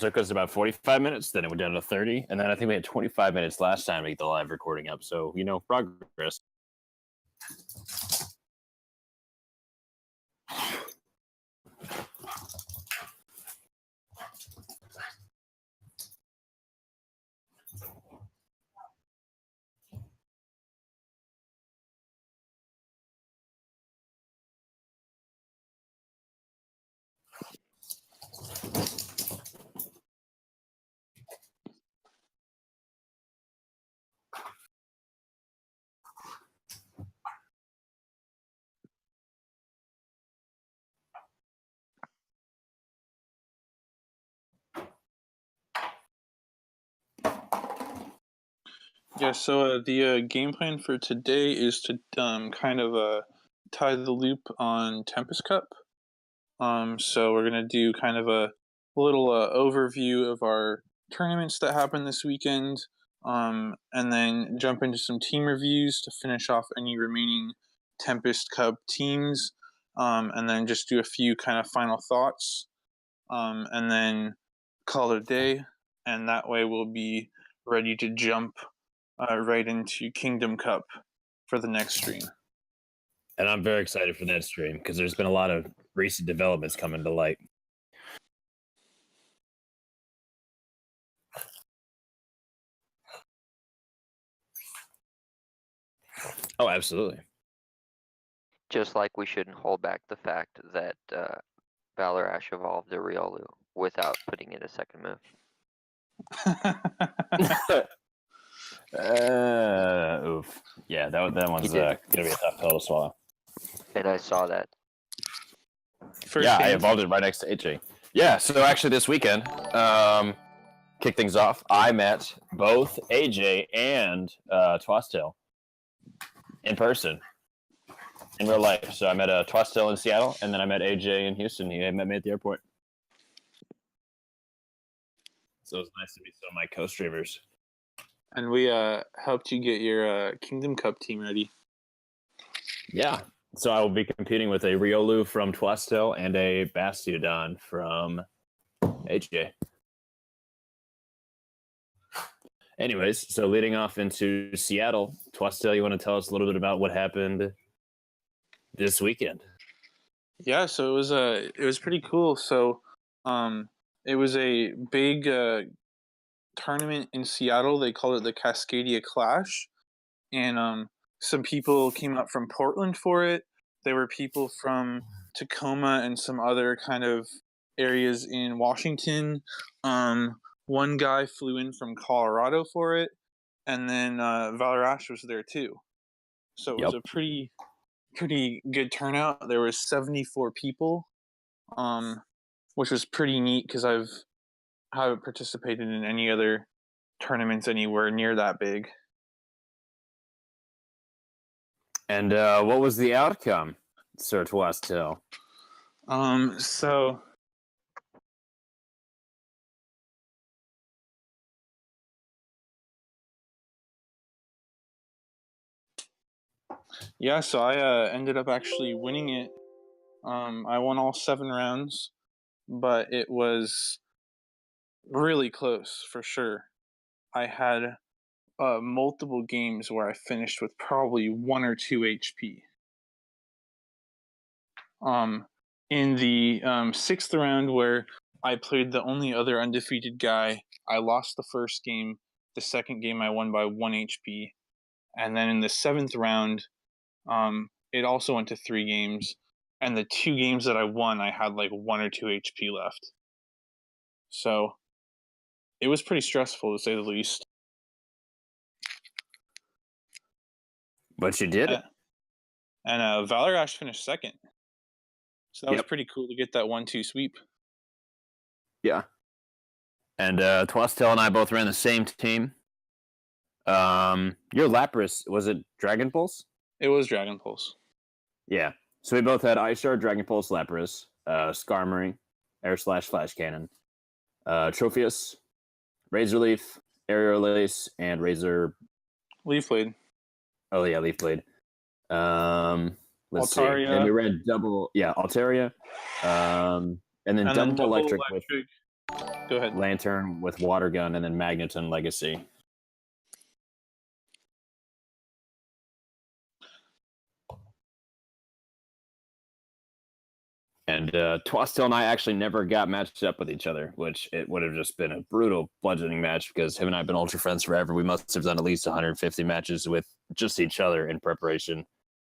took us about 45 minutes. Then it went down to 30. And then I think we had 25 minutes last time to get the live recording up. So, progress. Yeah, so the game plan for today is to kind of tie the loop on Tempest Cup. So we're going to do kind of a little overview of our tournaments that happened this weekend, and then jump into some team reviews to finish off any remaining Tempest Cup teams, and then just do a few kind of final thoughts, and then call it a day, and that way we'll be ready to jump right into Kingdom Cup for the next stream. And I'm very excited for that stream because there's been a lot of recent developments coming to light. Oh, absolutely. Just like we shouldn't hold back the fact that Valor-Ash evolved a Riolu without putting in a second move. Oof. Yeah, that one's gonna be a tough pill to swallow. And I saw that. I evolved it right next to AJ. Yeah, so actually this weekend, kick things off, I met both AJ and Twastail in person, in real life. So I met Twastail in Seattle, and then I met AJ in Houston. He met me at the airport. So it was nice to meet some of my co-streamers. And we helped you get your Kingdom Cup team ready. Yeah. So I will be competing with a Riolu from Twastail and a Bastiodon from AJ. Anyways, so leading off into Seattle, Twastail, you want to tell us a little bit about what happened this weekend? Yeah, so it was pretty cool. So it was a big tournament in Seattle. They called it the Cascadia Clash, and some people came up from Portland for it. There were people from Tacoma and some other kind of areas in Washington. One guy flew in from Colorado for it, and then Valor-Ash was there too. So it was a pretty good turnout. There was 74 people, which was pretty neat because I haven't participated in any other tournaments anywhere near that big. And what was the outcome, Sir Twastail? So yeah, so I ended up actually winning it. I won all 7 rounds, but it was really close for sure. I had multiple games where I finished with probably 1 or 2 HP. In the 6th round, where I played the only other undefeated guy, I lost the first game. The second game I won by 1 HP. And then in the 7th round, it also went to 3 games. And the 2 games that I won, I had like 1 or 2 HP left. So it was pretty stressful, to say the least. But you did it. And Valor-Ash finished second. So that was pretty cool to get that 1-2 sweep. Yeah. And Twastail and I both ran the same team. Your Lapras, was it Dragon Pulse? It was Dragon Pulse. Yeah. So we both had Ice Shard, Dragon Pulse, Lapras, Skarmory, Air Slash, Flash Cannon, Trophius, Razor Leaf, Aerial Ace, and Razor... Leaf Blade. Oh, yeah, Leaf Blade. Let's Altaria. See. And we ran double... Yeah, Altaria. And then double electric with... Go ahead. Lantern with Water Gun, and then Magneton Legacy. And Twastel and I actually never got matched up with each other, which it would have just been a brutal bludgeoning match because him and I have been ultra friends forever. We must have done at least 150 matches with just each other in preparation.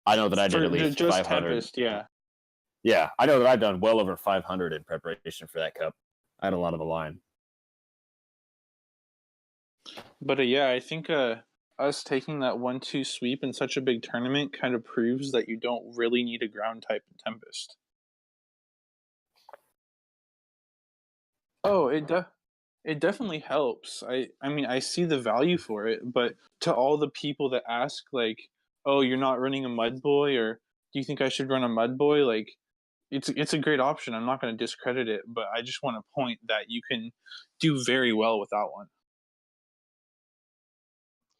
I know that I did at least just 500. Tempest, yeah. Yeah, I know that I've done well over 500 in preparation for that cup. I had a lot of the line. But yeah, I think us taking that 1-2 sweep in such a big tournament kind of proves that you don't really need a ground type in Tempest. Oh, it definitely helps. I mean, I see the value for it, but to all the people that ask, like, oh, you're not running a Mud Boy, or do you think I should run a Mud Boy? Like, it's a great option. I'm not going to discredit it, but I just want to point that you can do very well without one.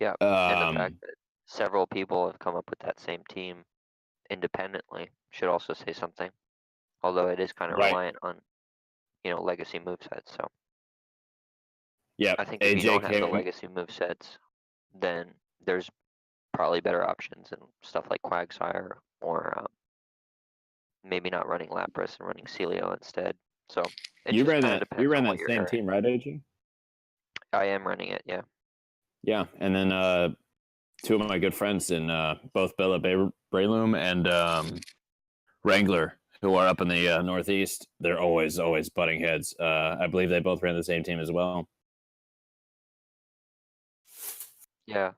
Yeah, and the fact that several people have come up with that same team independently should also say something. Although it is kind of reliant on, legacy movesets. So yeah, I think if you don't have the legacy movesets, then there's probably better options and stuff like Quagsire, or maybe not running Lapras and running Celio instead. So you ran that same team, right, AJ? I am running it, yeah. Yeah, and then two of my good friends in both Bella Breloom and Wrangler, who are up in the Northeast, they're always butting heads. I believe they both ran the same team as well. Yeah,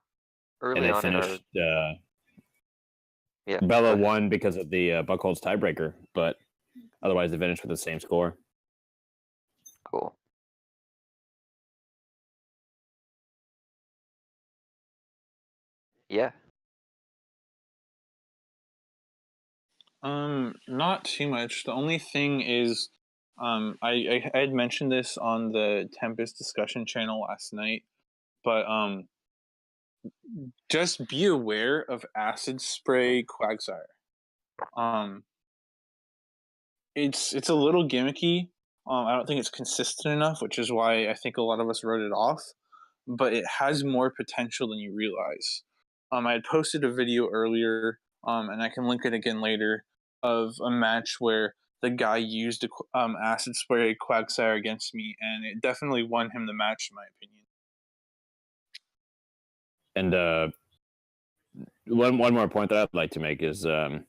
early and they finished. Bella won because of the Buckholz tiebreaker, but otherwise they finished with the same score. Cool. Yeah. Not too much. The only thing is, I had mentioned this on the Tempest discussion channel last night, but just be aware of Acid Spray Quagsire. It's a little gimmicky. I don't think it's consistent enough, which is why I think a lot of us wrote it off. But it has more potential than you realize. I had posted a video earlier, and I can link it again later, of a match where the guy used Acid Spray Quagsire against me, and it definitely won him the match, in my opinion. And one more point that I'd like to make is I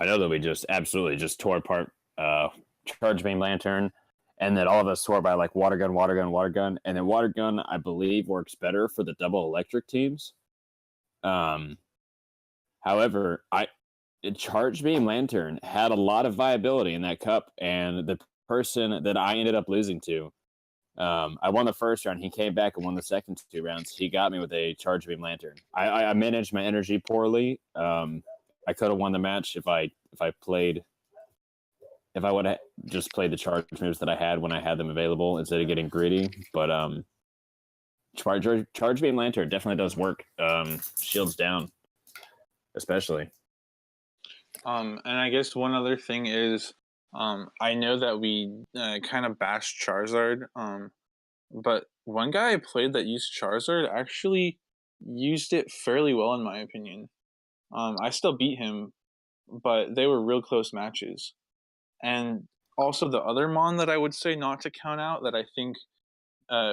know that we just absolutely just tore apart Charge Beam Lantern, and that all of us tore by like Water Gun, and then Water Gun, I believe, works better for the double electric teams. However, Charge Beam Lantern had a lot of viability in that cup, and the person that I ended up losing to, I won the first round. He came back and won the second 2 rounds. He got me with a Charge Beam Lantern. I managed my energy poorly. I could have won the match if I would have just played the charge moves that I had when I had them available instead of getting greedy. But Charge Beam Lantern definitely does work. Shields down, especially. And I guess one other thing is, I know that we kind of bashed Charizard, but one guy I played that used Charizard actually used it fairly well, in my opinion. I still beat him, but they were real close matches. And also the other Mon that I would say not to count out, that I think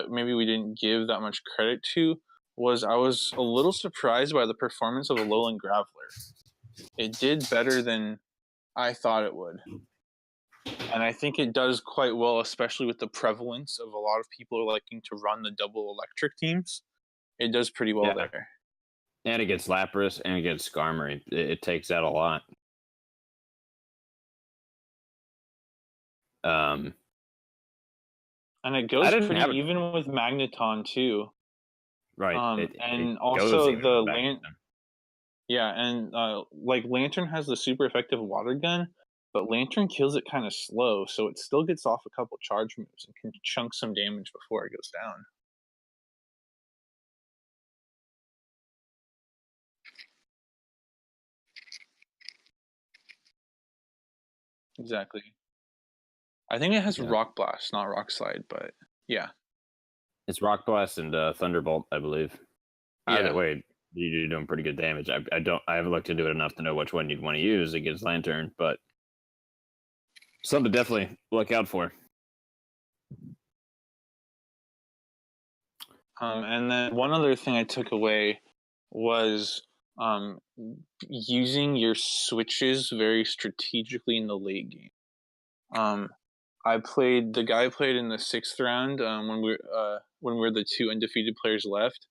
maybe we didn't give that much credit to, was I was a little surprised by the performance of Alolan Graveler. It did better than I thought it would. And I think it does quite well, especially with the prevalence of a lot of people liking to run the double electric teams. It does pretty well there. And it gets Lapras and it gets Skarmory. It takes out a lot. And it goes pretty even with Magneton too. Right. And also the like Lantern has the super effective Water Gun, but Lantern kills it kind of slow, so it still gets off a couple charge moves and can chunk some damage before it goes down. Exactly. I think it has Yeah. Rock Blast, not Rock Slide, but yeah. It's Rock Blast and Thunderbolt, I believe. Either Yeah. way, you're doing pretty good damage. I haven't looked into it enough to know which one you'd want to use against Lantern, but something to definitely look out for. And then one other thing I took away was using your switches very strategically in the late game. The guy played in the 6th round when we were the 2 undefeated players left.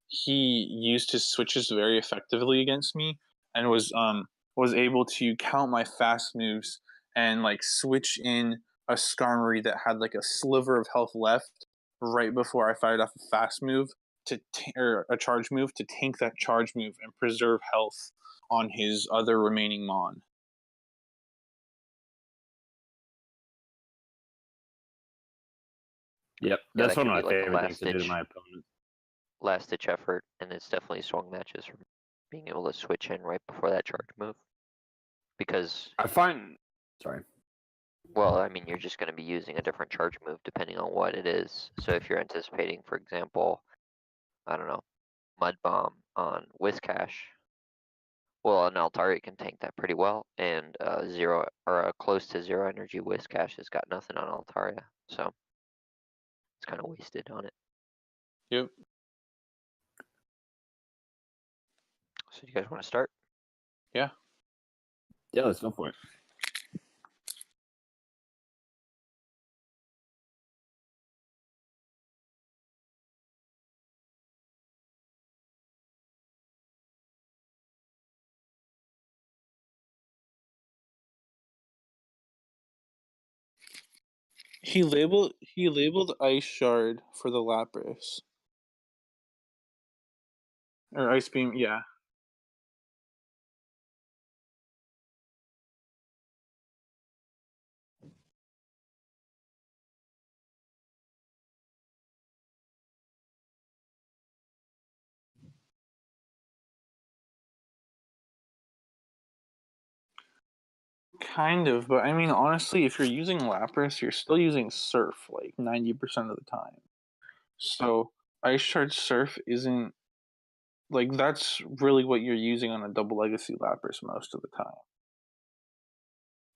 He used his switches very effectively against me and was able to count my fast moves and like switch in a Skarmory that had like a sliver of health left right before I fired off a fast move or a charge move to tank that charge move and preserve health on his other remaining Mon. Yep, that's one of my favorite things to do to my opponent. Last-ditch effort, and it's definitely swung matches from being able to switch in right before that charge move. Because I find, sorry. Well, I mean, you're just going to be using a different charge move depending on what it is. So if you're anticipating, for example, I don't know, Mud Bomb on Whiscash, well, an Altaria can tank that pretty well, and zero or a close to 0 energy Whiscash has got nothing on Altaria, so it's kind of wasted on it. Yep. So you guys want to start? Yeah. Yeah, let's go for it. He labeled Ice Shard for the Lapras. Or Ice Beam, yeah. Kind of, but I mean, honestly, if you're using Lapras, you're still using Surf like 90% of the time. So Ice Shard Surf isn't like that's really what you're using on a double legacy Lapras most of the time.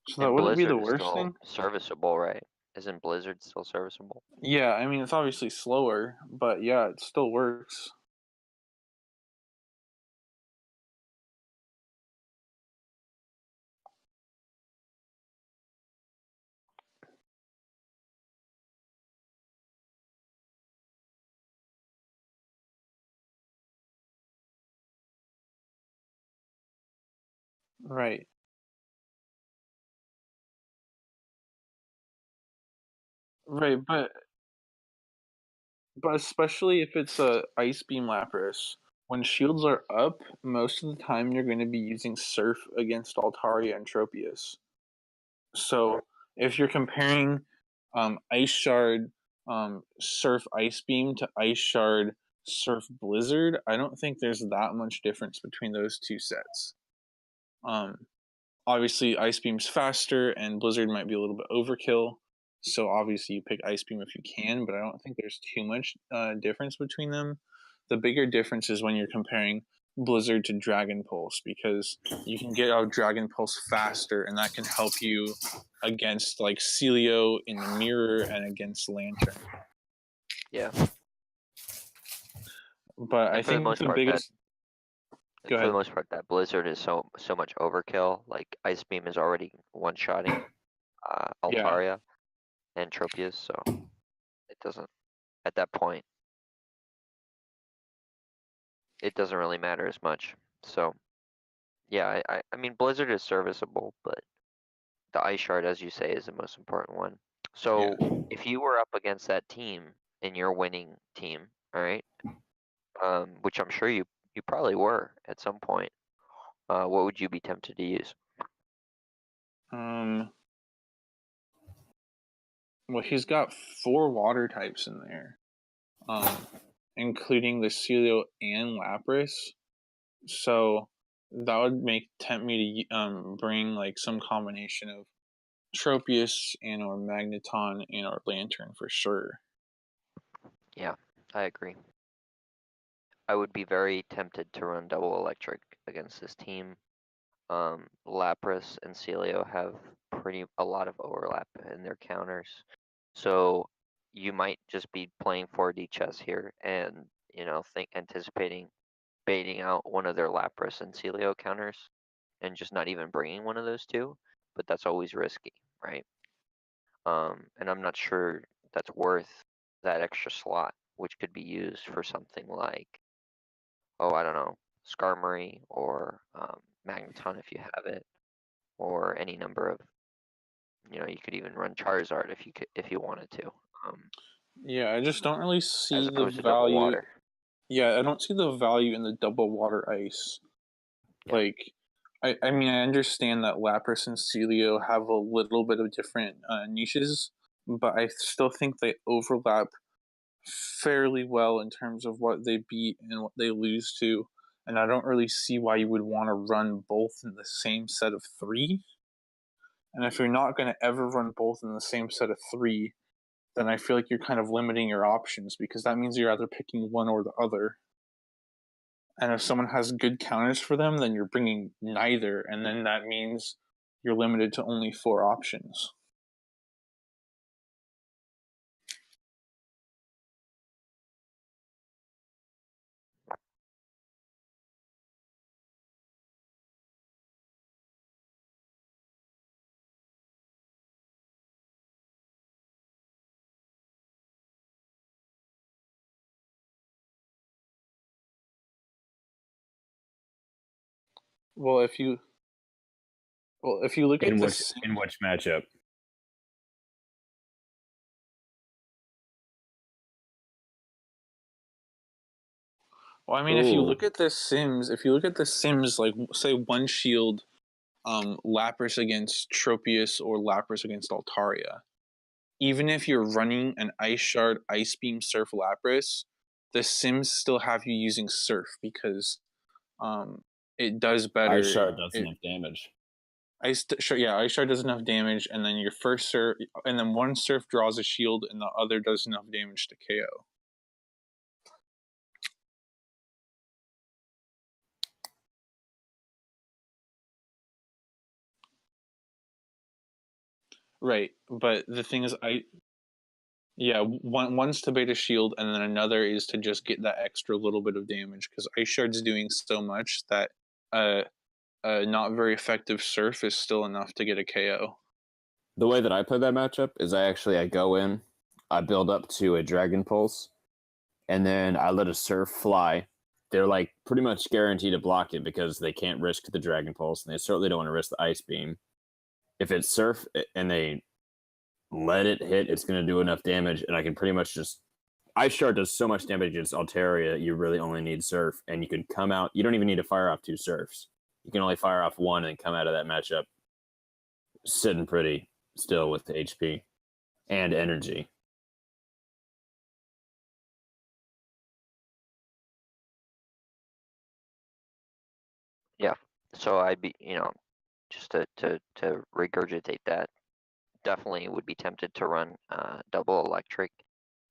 So that And wouldn't be Blizzard the is worst still thing. serviceable, right? Isn't Blizzard still serviceable? Yeah, I mean it's obviously slower, but yeah, it still works. Right. Right, but especially if it's a Ice Beam Lapras, when shields are up, most of the time you're going to be using Surf against Altaria and Tropius. So if you're comparing Ice Shard Surf Ice Beam to Ice Shard Surf Blizzard, I don't think there's that much difference between those two sets. Obviously, Ice Beam's faster, and Blizzard might be a little bit overkill. So obviously, you pick Ice Beam if you can, but I don't think there's too much difference between them. The bigger difference is when you're comparing Blizzard to Dragon Pulse, because you can get out Dragon Pulse faster, and that can help you against like Celio in the mirror and against Lantern. Yeah. But I think the biggest. For the most part, that Blizzard is so much overkill. Like Ice Beam is already one-shotting Altaria and Tropius, so it doesn't. At that point, it doesn't really matter as much. So, yeah, I mean Blizzard is serviceable, but the Ice Shard, as you say, is the most important one. So if you were up against that team in your winning team, all right, which I'm sure you probably were at some point. What would you be tempted to use? Well, he's got 4 water types in there, including the Celio and Lapras. So that would tempt me to bring like some combination of Tropius and or Magneton and or Lantern for sure. Yeah, I agree. I would be very tempted to run double electric against this team. Lapras and Celio have a lot of overlap in their counters. So you might just be playing 4D chess here and, anticipating baiting out one of their Lapras and Celio counters and just not even bringing one of those two, but that's always risky, right? And I'm not sure that's worth that extra slot, which could be used for something like, I don't know, Skarmory or Magneton if you have it, or any number of, you could even run Charizard if you wanted to. Yeah, I just don't really As see the opposed to double value. water. Yeah, I don't see the value in the double water ice. Yeah. Like, I mean, I understand that Lapras and Celio have a little bit of different niches, but I still think they overlap fairly well in terms of what they beat and what they lose to. And I don't really see why you would want to run both in the same set of 3. And if you're not going to ever run both in the same set of 3, then I feel like you're kind of limiting your options, because that means you're either picking one or the other. And if someone has good counters for them, then you're bringing neither, and then that means you're limited to only 4 options. Well, if you look at this, in which matchup? well, I mean, if you look at the Sims, like say One Shield, Lapras against Tropius or Lapras against Altaria, even if you're running an Ice Shard, Ice Beam, Surf Lapras, the Sims still have you using Surf because it does better. Ice Shard does enough damage. Ice Shard does enough damage, and then your first Surf, and then one Surf draws a shield, and the other does enough damage to KO. Right, but the thing is, one's to bait a shield, and then another is to just get that extra little bit of damage, because Ice Shard's doing so much that not very effective Surf is still enough to get a KO. The way that I play that matchup is I go in, I build up to a Dragon Pulse, and then I let a Surf fly. They're like pretty much guaranteed to block it because they can't risk the Dragon Pulse, and they certainly don't want to risk the Ice Beam. If it's Surf and they let it hit, it's going to do enough damage, and I can pretty much just... Ice Shard does so much damage against Altaria, you really only need Surf, and you can come out... You don't even need to fire off 2 Surfs. You can only fire off 1 and come out of that matchup sitting pretty still with the HP and energy. Yeah. So I'd be, just to regurgitate that, definitely would be tempted to run double electric.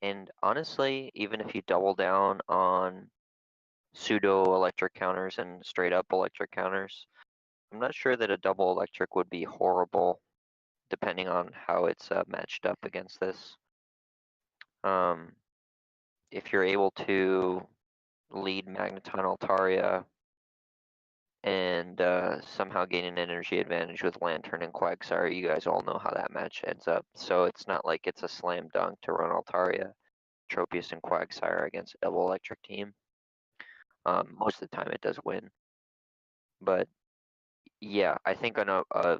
And honestly, even if you double down on pseudo electric counters and straight up electric counters, I'm not sure that a double electric would be horrible, depending on how it's matched up against this. If you're able to lead Magneton Altaria and somehow gain an energy advantage with Lantern and Quagsire, you guys all know how that match ends up. So it's not like it's a slam dunk to run Altaria, Tropius, and Quagsire against a double electric team. Most of the time it does win. But yeah, I think a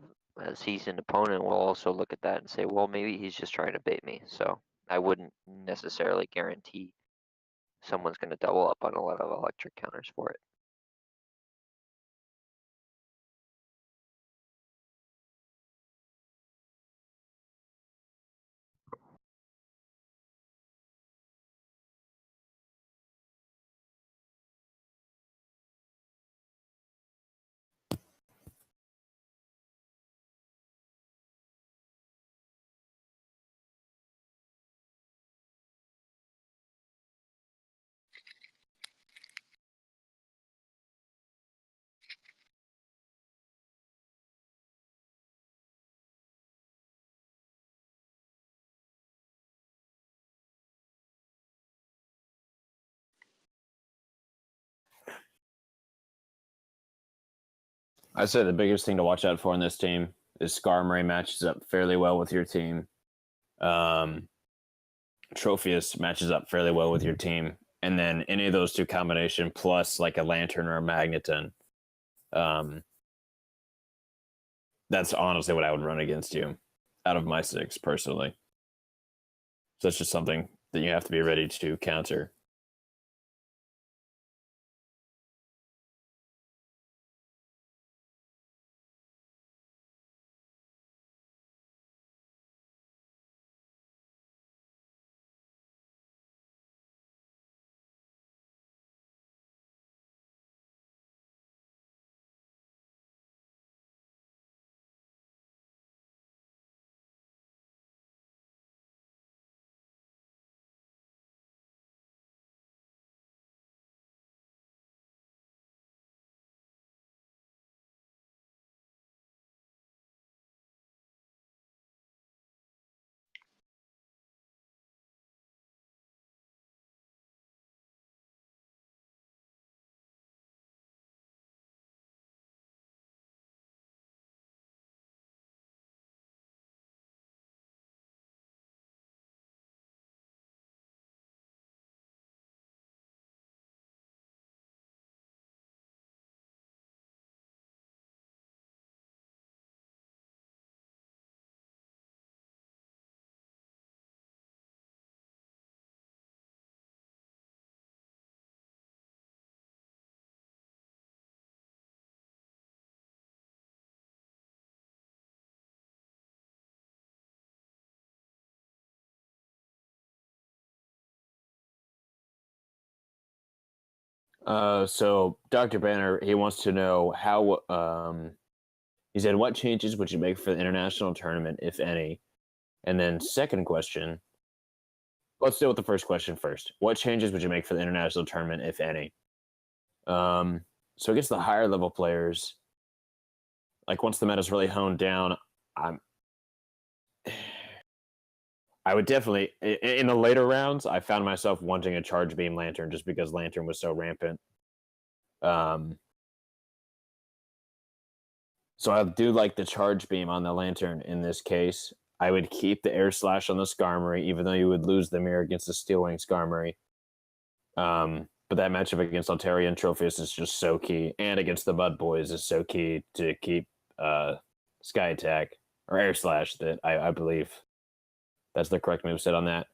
seasoned opponent will also look at that and say, well, maybe he's just trying to bait me. So I wouldn't necessarily guarantee someone's going to double up on a lot of electric counters for it. I said the biggest thing to watch out for in this team is Skarmory matches up fairly well with your team. Trophius matches up fairly well with your team. And then any of those two combination plus like a Lantern or a Magneton. That's honestly what I would run against you out of my 6 personally. So that's just something that you have to be ready to counter. So Dr. Banner, he wants to know how, he said, what changes would you make for the international tournament, if any? And then second question, let's deal with the first question first. What changes would you make for the international tournament, if any? So against the higher level players, like once the meta's really honed down, I would definitely, in the later rounds, I found myself wanting a Charge Beam Lantern just because Lantern was so rampant. So I do like the Charge Beam on the Lantern in this case. I would keep the Air Slash on the Skarmory, even though you would lose the mirror against the Steel Wing Skarmory. But that matchup against Altaria and Trophius is just so key, and against the Mud Boys is so key to keep Sky Attack or Air Slash. That I believe that's the correct moveset on that.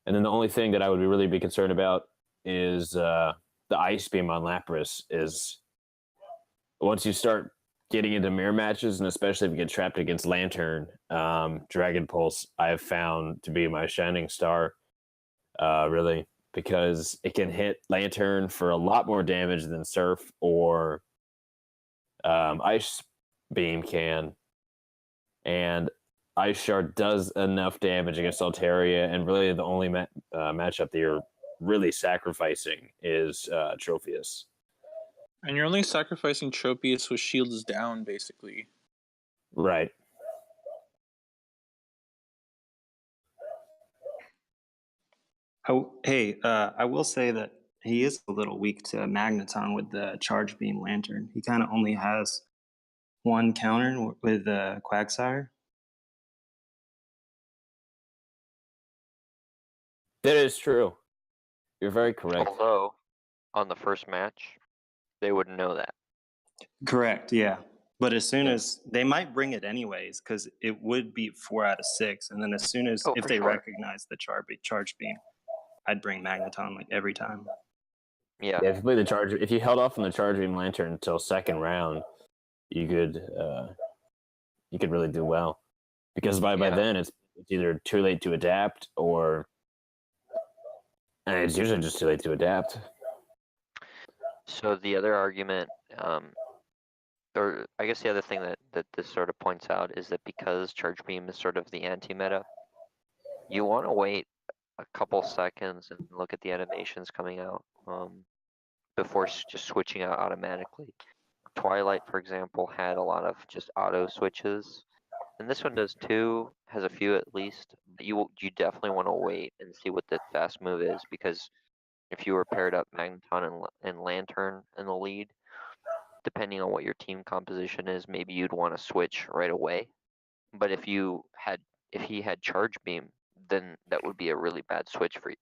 And then the only thing that I would really be concerned about is the Ice Beam on Lapras. Is once you start getting into mirror matches, and especially if you get trapped against Lantern, Dragon Pulse I have found to be my shining star, really, because it can hit Lantern for a lot more damage than Surf or Ice Beam can. And Ice Shard does enough damage against Altaria, and really the only matchup that you're really sacrificing is Trophius. And you're only sacrificing Tropius with shields down, basically. Right. I will say that he is a little weak to Magneton with the Charge Beam Lantern. He kind of only has one counter with Quagsire. That is true. You're very correct. Although, on the first match, they wouldn't know that. Correct, yeah. But as soon as they might bring it anyways, because it would be 4 out of 6, and then as soon as if they recognize the Charge Beam, I'd bring Magneton like every time. Yeah. If you play the Charge, if you held off on the Charge Beam Lantern until second round, you could really do well, because by then it's either too late to adapt or, and it's usually just too late to adapt. So the other argument, or I guess the other thing that this sort of points out is that because Charge Beam is sort of the anti-meta, you want to wait a couple seconds and look at the animations coming out before just switching out automatically. Twilight, for example, had a lot of just auto switches, and this one does too, has a few at least. But you definitely want to wait and see what the fast move is, because if you were paired up Magneton and Lantern in the lead, depending on what your team composition is, maybe you'd want to switch right away. But if he had Charge Beam, then that would be a really bad switch for you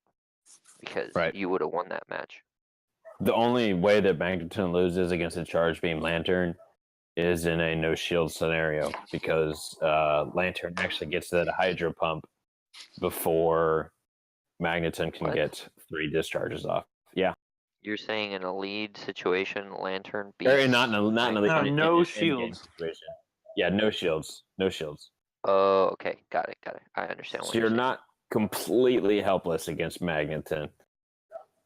because Right. you would have won that match. The only way that Magneton loses against a Charge Beam Lantern is in a no shield scenario because Lantern actually gets that Hydro Pump before Magneton can get 3 discharges off. Yeah. You're saying in a lead situation, Lantern beats... Or not in a lead, no in shields. situation. Yeah, no shields. No shields. Oh, okay. Got it. I understand what So you're saying. not completely helpless against Magneton,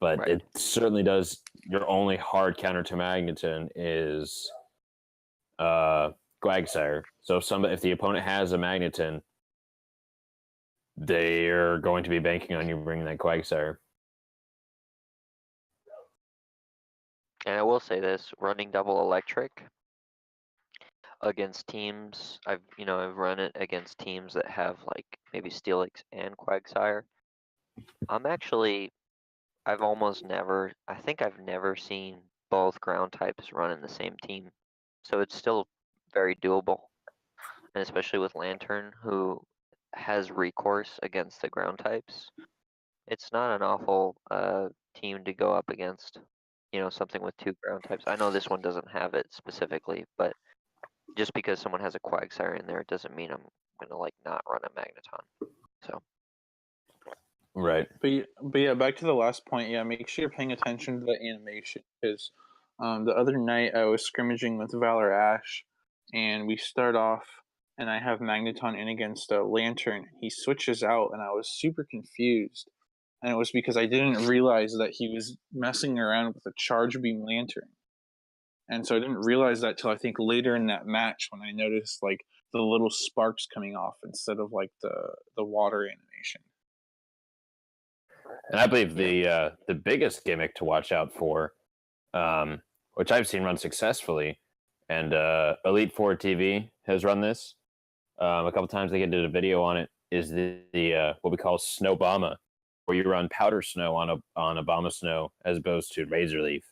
but Right. it certainly does. Your only hard counter to Magneton is Quagsire. So if the opponent has a Magneton, they're going to be banking on you bringing that Quagsire. And I will say this, running double electric against teams, I've run it against teams that have like maybe Steelix and Quagsire. I've almost never, I think I've never seen both ground types run in the same team. So it's still very doable. And especially with Lantern, who has recourse against the ground types, it's not an awful team to go up against. Something with 2 ground types. I know this one doesn't have it specifically, but just because someone has a Quagsire in there, it doesn't mean I'm gonna like not run a Magneton. So. Right. But yeah, back to the last point. Yeah, make sure you're paying attention to the animation because the other night I was scrimmaging with Valor Ash, and we start off, and I have Magneton in against a Lantern. He switches out, and I was super confused, and it was because I didn't realize that he was messing around with a Charge Beam Lantern, and so I didn't realize that till I think later in that match when I noticed like the little sparks coming off instead of like the water animation. And I believe the biggest gimmick to watch out for, which I've seen run successfully, and Elite Four TV has run this a couple times. They did a video on it. Is the what we call Snow Bomba, where you run Powder Snow on a Bomba Snow as opposed to Razor Leaf,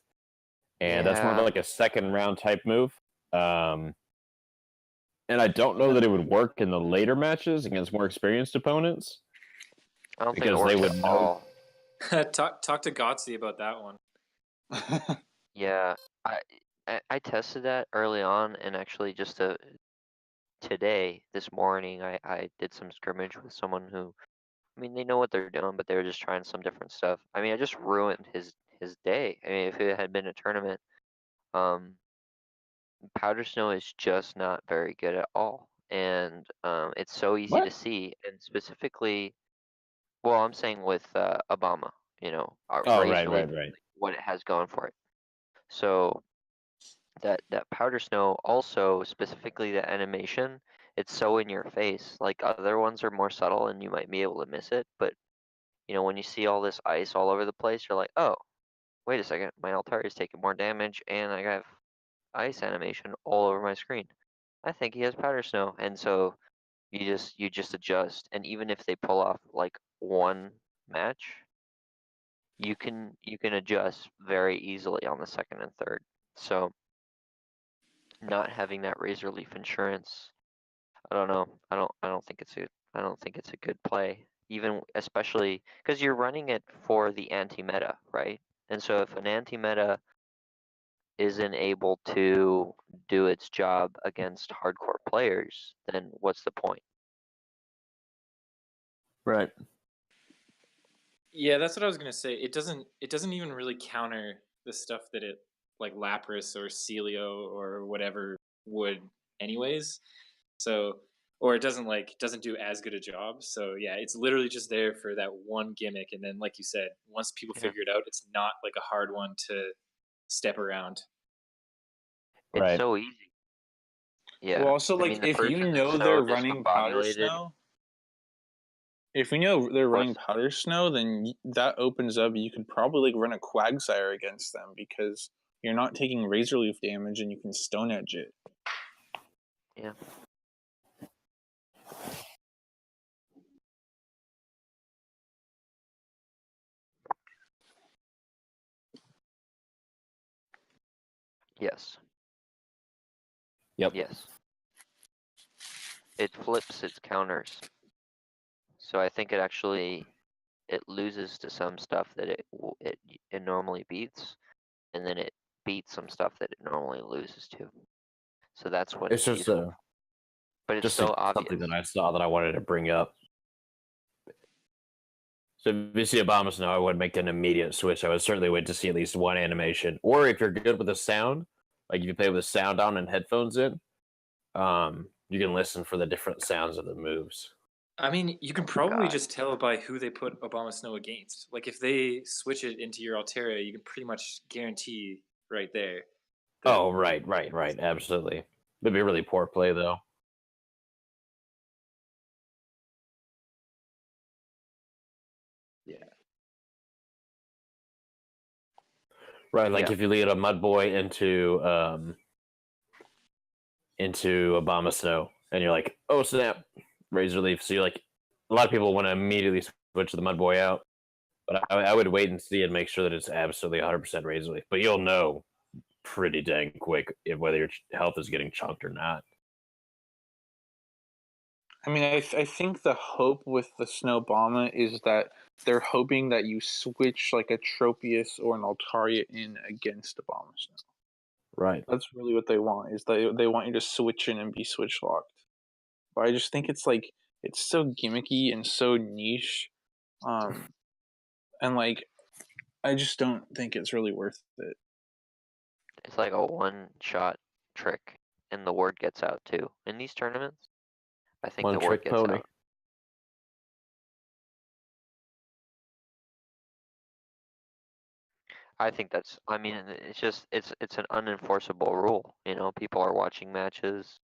and that's more of like a second round type move. And I don't know that it would work in the later matches against more experienced opponents. I don't think it works at all. Talk to Gotsy about that one. Yeah, I tested that early on, and actually just this morning, I did some scrimmage with someone who, I mean, they know what they're doing, but they were just trying some different stuff. I mean, I just ruined his day. I mean, if it had been a tournament, Powder Snow is just not very good at all, and it's so easy to see, and specifically. Well, I'm saying with Obama, Right. What it has going for it. So that Powder Snow, also specifically the animation, it's so in your face. Like other ones are more subtle and you might be able to miss it, but when you see all this ice all over the place, you're like, oh, wait a second, my Altaria is taking more damage and I have ice animation all over my screen. I think he has Powder Snow, and so you just adjust, and even if they pull off like one match, you can adjust very easily on the second and third. So not having that Razor Leaf insurance, I don't know. I don't think it's a good play. Even especially because you're running it for the anti-meta, right? And so if an anti-meta isn't able to do its job against hardcore players, then what's the point? Right. Yeah, that's what I was gonna say. It doesn't even really counter the stuff that it like Lapras or Celio or whatever would anyways. So or it doesn't do as good a job. So yeah, it's literally just there for that one gimmick, and then like you said, once people figure it out, it's not like a hard one to step around. It's so easy. Yeah. Well, also, like, if you know they're running Powder Snow, then that opens up. You could probably like run a Quagsire against them because you're not taking Razor Leaf damage, and you can Stone Edge it. Yeah. Yes. Yep. Yes. It flips its counters. So I think it loses to some stuff that it normally beats, and then it beats some stuff that it normally loses to. So that's what It's just useful. But it's so obvious. something that I saw that I wanted to bring up. So if you see Abomasnow, I would make an immediate switch. I would certainly wait to see at least one animation. Or if you're good with the sound, like if you play with sound on and headphones in, you can listen for the different sounds of the moves. I mean, you can probably just tell by who they put Abomasnow against. Like, if they switch it into your Altaria, you can pretty much guarantee right there. Oh, right. Absolutely. It'd be a really poor play, though. Yeah. Right, like if you lead a Mudboy into Abomasnow, and you're like, oh snap, Razor Leaf. So you're like, a lot of people want to immediately switch the Mudboy out, but I would wait and see and make sure that it's absolutely 100% Razor Leaf. But you'll know pretty dang quick whether your health is getting chunked or not. I mean, I think the hope with the Snowbama is that they're hoping that you switch like a Tropius or an Altaria in against Abomasnow. Right. That's really what they want, is they want you to switch in and be switch locked. But I just think it's like, it's so gimmicky and so niche. And like, I just don't think it's really worth it. It's like a one-shot trick, and the word gets out too. In these tournaments, I think the word gets out. I think that's. I mean, it's just it's an unenforceable rule. You know, people are watching matches.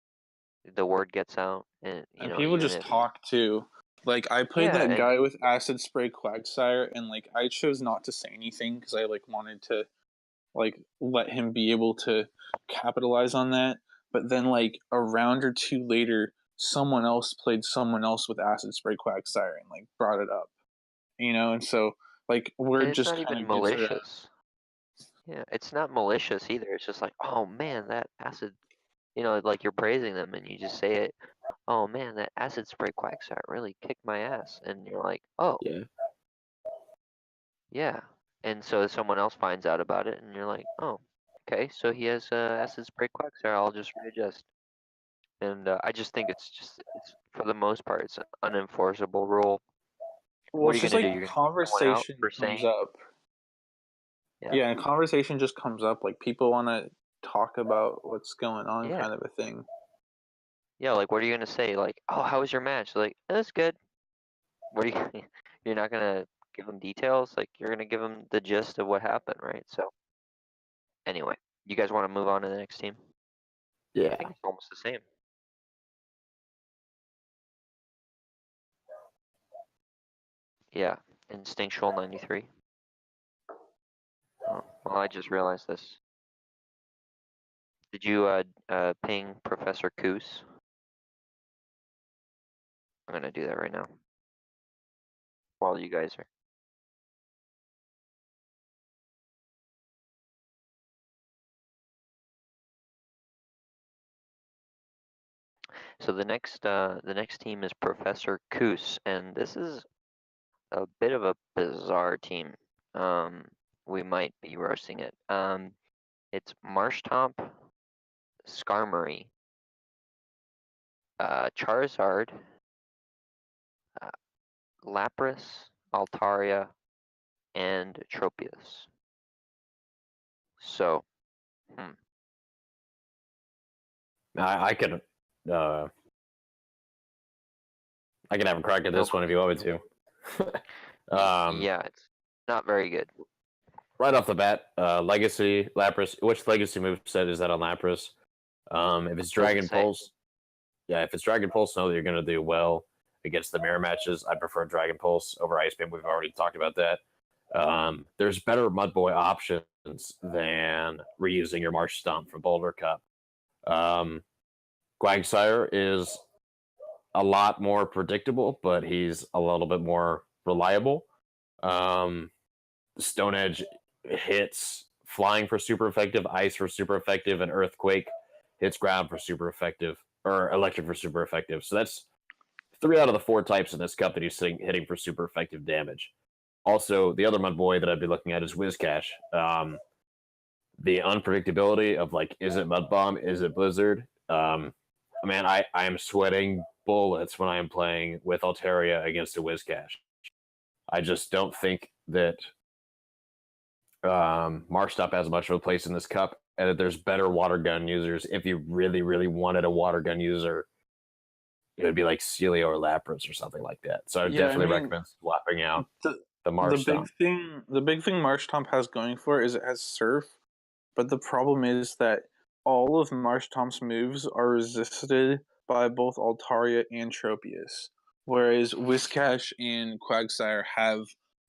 The word gets out, and you know, people just talk too. Like, I played that guy with Acid Spray Quagsire, and like I chose not to say anything because I like wanted to like let him be able to capitalize on that. But then like a round or two later, someone else played someone else with Acid Spray Quagsire and like brought it up, you know. And so like we're just not even malicious. Yeah, it's not malicious either. It's just like, oh man, that acid, you know, like you're praising them and you just say it. Oh man, that Acid Spray Quagsire really kicked my ass, and you're like, oh yeah. And so someone else finds out about it, and you're like, oh, okay, so he has Acid Spray Quagsire. I'll just readjust. And I just think it's for the most part, it's an unenforceable rule. Well, what are you gonna do? Conversation comes up. Yeah, and conversation just comes up. Like, people want to talk about what's going on, kind of a thing. Yeah, like, what are you gonna say? Like, oh, how was your match? Like, that's good. What are you? You're not gonna give them details. Like, you're gonna give them the gist of what happened, right? So, anyway, you guys want to move on to the next team? Yeah, I think it's almost the same. Yeah, Instinctual 93. Oh, well, I just realized this. Did you ping Professor Koos? I'm gonna do that right now. While you guys are. So the next team is Professor Koos, and this is a bit of a bizarre team. We might be roasting it. It's Marshtomp, Skarmory, Charizard, Lapras, Altaria, and Tropius. So, I could have a crack at this one if you want me to. Yeah, it's not very good. Right off the bat, Legacy, Lapras. Which Legacy moveset is that on Lapras? If it's Dragon Pulse, if it's Dragon Pulse, know that you're going to do well against the mirror matches. I prefer Dragon Pulse over Ice Beam. We've already talked about that. There's better Mudboy options than reusing your Marshtomp from Boulder Cup. Quagsire is a lot more predictable, but he's a little bit more reliable. Stone Edge hits flying for super effective, ice for super effective, and earthquake hits ground for super effective, or electric for super effective. So that's 3 out of the 4 types in this cup that he's hitting for super effective damage. Also, the other Mud Boy that I'd be looking at is Whiscash. The unpredictability of like, is it Mud Bomb? Is it Blizzard? Man, I am sweating bullets when I am playing with Altaria against a Whiscash. I just don't think that Marshtomp has much of a place in this cup, and that there's better water gun users. If you really, really wanted a water gun user, it would be like Celio or Lapras or something like that. So I would definitely recommend swapping out the Marshtomp. The big thing Marshtomp has going for it is it has Surf, but the problem is that all of Marshtomp's moves are resisted by both Altaria and Tropius, whereas Whiscash and Quagsire have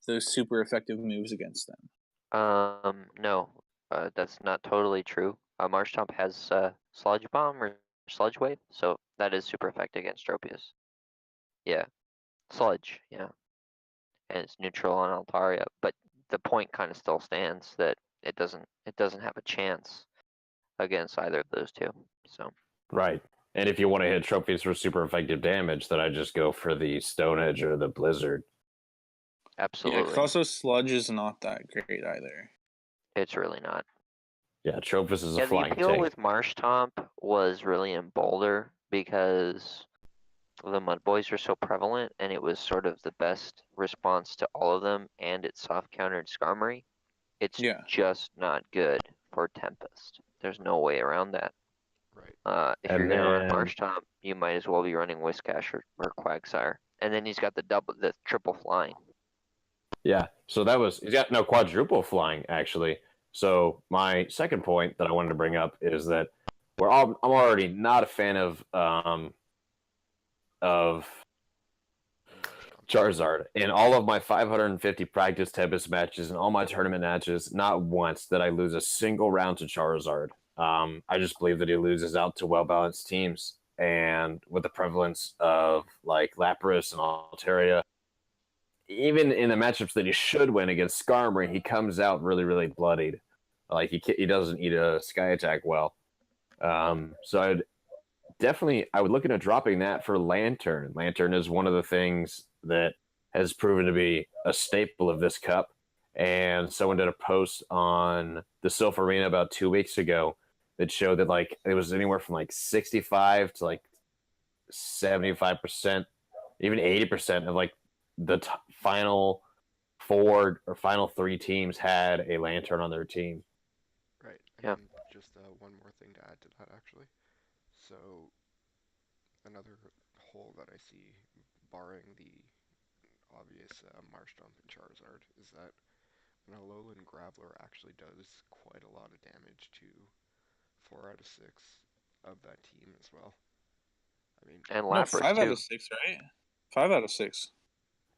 those super effective moves against them. No, that's not totally true. Marshtomp has Sludge Bomb or Sludge Wave, so that is super effective against Tropius. Yeah, Sludge, yeah. And it's neutral on Altaria, but the point kind of still stands that it doesn't have a chance against either of those two. So right. And if you want to hit Tropius for super effective damage, then I just go for the Stone Edge or the Blizzard. Absolutely. Yeah, also Sludge is not that great either. It's really not. Yeah, Tropius is a flying tank. The appeal tank. with Marshtomp was really in Boulder because the Mud Boys are so prevalent, and it was sort of the best response to all of them, and it soft countered Skarmory. It's just not good for Tempest. There's no way around that. Right. If you're gonna run Marshtomp, you might as well be running Whiscash or Quagsire, and then he's got the triple flying. Yeah, so he's got no quadruple flying actually. So my second point that I wanted to bring up is that I'm already not a fan of Charizard. In all of my 550 practice Tempest matches and all my tournament matches, not once did I lose a single round to Charizard. I just believe that he loses out to well-balanced teams, and with the prevalence of like Lapras and Altaria, even in the matchups that he should win against Skarmory, he comes out really, really bloodied. Like he doesn't eat a Sky Attack well. So I would look into dropping that for Lantern. Lantern is one of the things that has proven to be a staple of this cup. And someone did a post on the Silph Arena about 2 weeks ago that showed that like it was anywhere from like 65 to like 75%, even 80% of like the final 4 or final 3 teams had a Lantern on their team. Right. Yeah. And just one more thing to add to that, actually. So another hole that I see, barring the obvious Marshtomp and Charizard, is that an Alolan Graveler actually does quite a lot of damage to 4 out of 6 of that team as well. I mean, and Lapras 5 too. out of 6, right? 5 out of 6.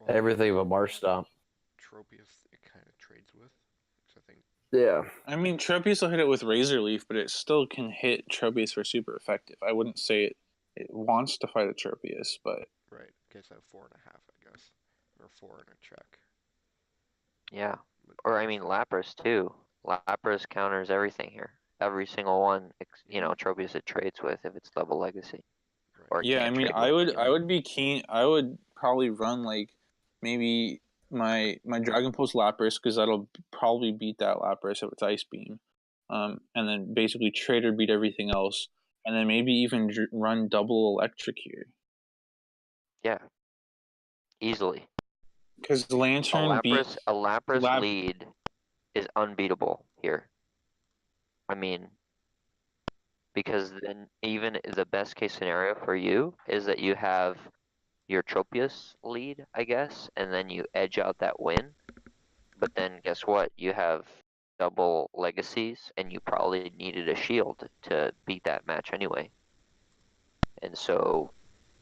Well, Everything but Marshtomp. Tropius, it kind of trades with, which I think. Yeah. I mean, Tropius will hit it with Razor Leaf, but it still can hit Tropius for super effective. I wouldn't say it wants to fight a Tropius, but Right, gets at 4.5, I guess, or 4 and a check. Yeah, or I mean Lapras too. Lapras counters everything here. Every single one, Tropius it trades with if it's double legacy. Right. Or yeah, I can't mean, trade I with, would be keen. I would probably run like maybe my Dragon Pulse Lapras, because that'll probably beat that Lapras if it's Ice Beam, and then basically trade or beat everything else, and then maybe even run double Electric here. Yeah, easily. Because Lantern A Lapras lead is unbeatable here. I mean, because then even the best case scenario for you is that you have your Tropius lead, I guess, and then you edge out that win. But then guess what? You have double legacies, and you probably needed a shield to beat that match anyway. And so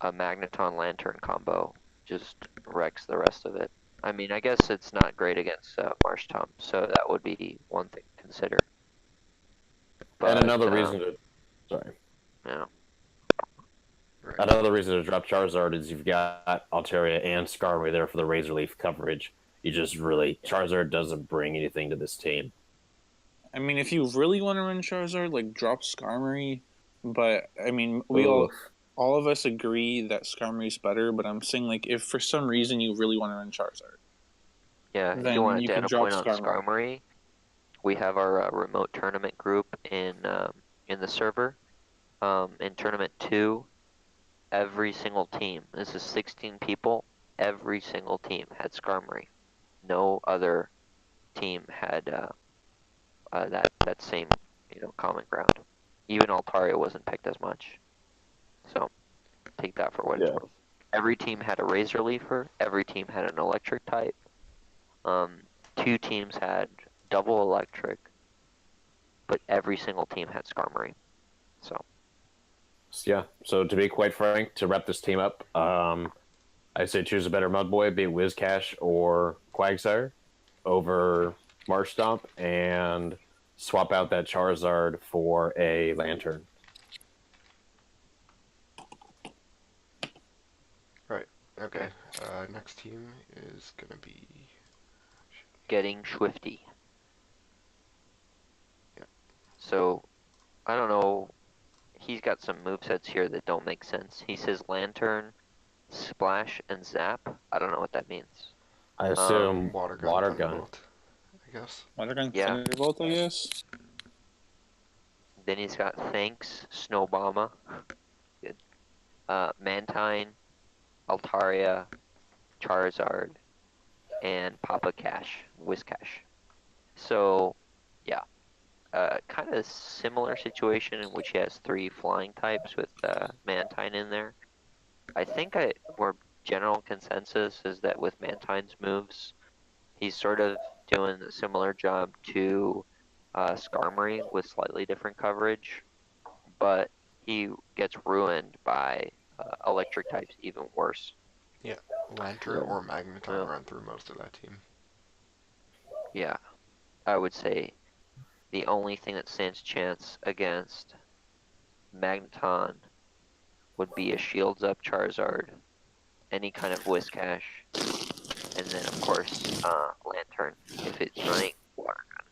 a Magneton Lantern combo just wrecks the rest of it. I mean, I guess it's not great against Marshtomp, so that would be one thing to consider. But, and another reason to... Sorry. Yeah. Right. Another reason to drop Charizard is you've got Altaria and Skarmory there for the Razor Leaf coverage. You just really... Charizard doesn't bring anything to this team. I mean, if you really want to run Charizard, like drop Skarmory but I mean, all of us agree that Skarmory's better. But I'm saying, like, if for some reason you really want to run Charizard, Yeah, if then you want you to can add a drop point on Skarmory. Skarmory, we have our remote tournament group in the server. In tournament 2, every single team, this is 16 people, every single team had Skarmory. No other team had that same common ground. Even Altaria wasn't picked as much. So take that for what it's worth. Every team had a Razor Leafer. Every team had an electric type. 2 teams had double electric, but every single team had Skarmory. So yeah. So to be quite frank, to wrap this team up, I say choose a better Mudboy, be it Whiscash or Quagsire, over Marshtomp, and swap out that Charizard for a Lantern. Right. Okay. Next team is gonna be getting Swifty. Yeah. So I don't know. He's got some movesets here that don't make sense. He says Lantern, Splash, and Zap. I don't know what that means. I assume Water Water Gun, Gun. Thunderbolt, I guess. Water Gun, Yeah. Thunderbolt, I guess. Then he's got Thanks, Snowbomber, good. Mantine, Altaria, Charizard, and Papa Cash, Whiscash. So, yeah, kind of similar situation in which he has 3 flying types with Mantine in there. I think more general consensus is that with Mantine's moves, he's sort of doing a similar job to Skarmory with slightly different coverage, but he gets ruined by electric types even worse. Yeah, Lantern or Magneton run through most of that team. Yeah, I would say the only thing that stands chance against Magneton would be a Shields Up Charizard, any kind of Whiscash, and then of course Lantern if it's running Water Gun.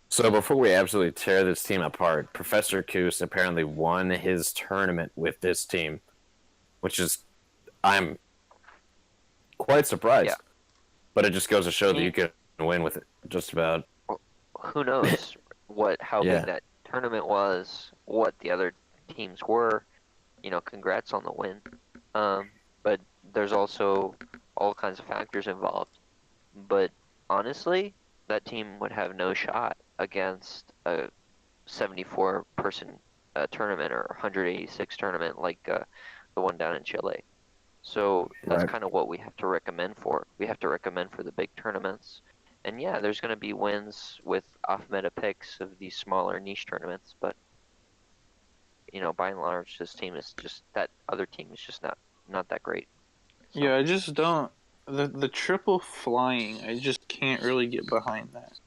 So before we absolutely tear this team apart, Professor Koos apparently won his tournament with this team, which is, I'm quite surprised. Yeah. But it just goes to show that you can win with it just about. Well, who knows how big that tournament was, what the other teams were. Congrats on the win. But there's also all kinds of factors involved. But honestly, that team would have no shot against a 74-person tournament or 186 tournament like the one down in Chile. So that's kind of what we have to recommend for. We have to recommend for the big tournaments. And yeah, there's going to be wins with off-meta picks of these smaller niche tournaments, but by and large, this team is just that other team is just not that great. So. Yeah, I just don't the triple flying. I just can't really get behind that.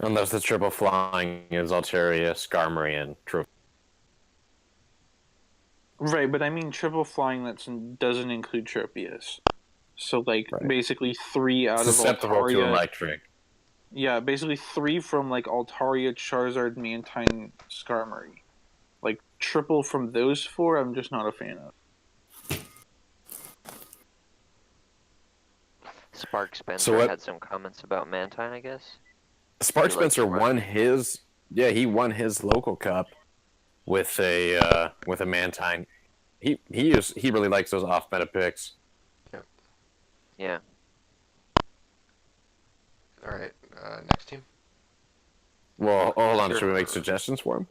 Unless the triple flying is Altaria, Skarmory, and Trophy. Right, but I mean triple flying that doesn't include Tropius. So basically 3 out susceptible of Altaria. To electric. Yeah, basically 3 from Altaria, Charizard, Mantine, Skarmory. Triple from those 4, I'm just not a fan of. Spark Spencer had some comments about Mantine, I guess. Spark Spencer won his. Yeah, he won his local cup with a Mantine. He really likes those off meta picks. Yeah. All right, next team. Well, hold on. Should we make suggestions for him?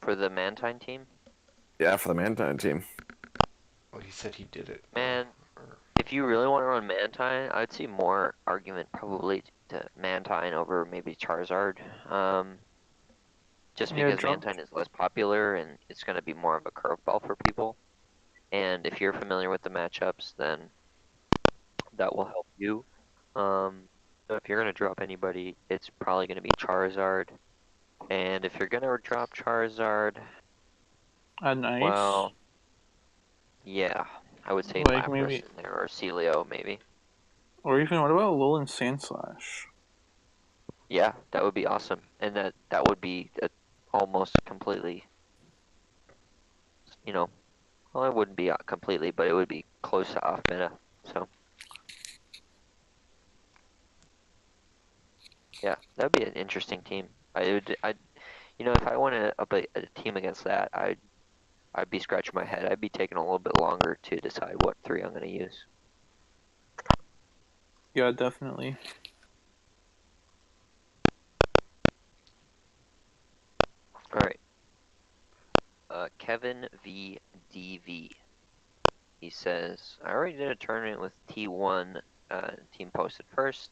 For the Mantine team? Yeah, for the Mantine team. Well, he said he did it. Man, if you really want to run Mantine, I'd see more argument probably to Mantine over maybe Charizard. Just because Mantine is less popular and it's going to be more of a curveball for people. And if you're familiar with the matchups, then that will help you. So if you're going to drop anybody, it's probably going to be Charizard. And if you're going to drop Charizard, nice. Well, yeah, I would say Lapras in there, or Celio maybe. Or even, what about Alolan Sandslash? Yeah, that would be awesome, and that would be almost completely, you know, well, it wouldn't be completely, but it would be close to off meta. So yeah, that'd be an interesting team. If I wanted up a team against that, I'd be scratching my head. I'd be taking a little bit longer to decide what 3 I'm gonna use. Yeah, definitely. All right. Kevin VDV. He says, I already did a tournament with T1 team posted first.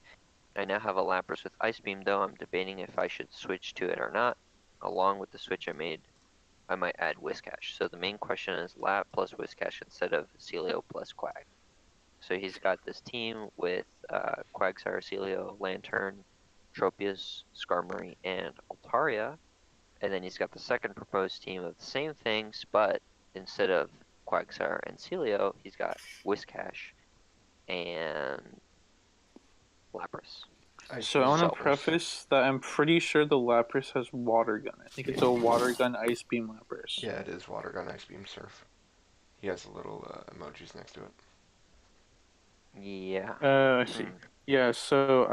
I now have a Lapras with Ice Beam, though. I'm debating if I should switch to it or not. Along with the switch I made, I might add Whiscash. So the main question is Lap plus Whiscash instead of Celio plus Quag. So he's got this team with Quagsire, Celio, Lantern, Tropius, Skarmory, and Altaria. And then he's got the second proposed team of the same things, but instead of Quagsire and Celio, he's got Whiscash and Lapras. So I want to preface that I'm pretty sure the Lapras has Water Gun. I think it's a Water Gun Ice Beam Lapras. Yeah, it is Water Gun Ice Beam Surf. He has the little emojis next to it. Yeah. I see. Yeah, so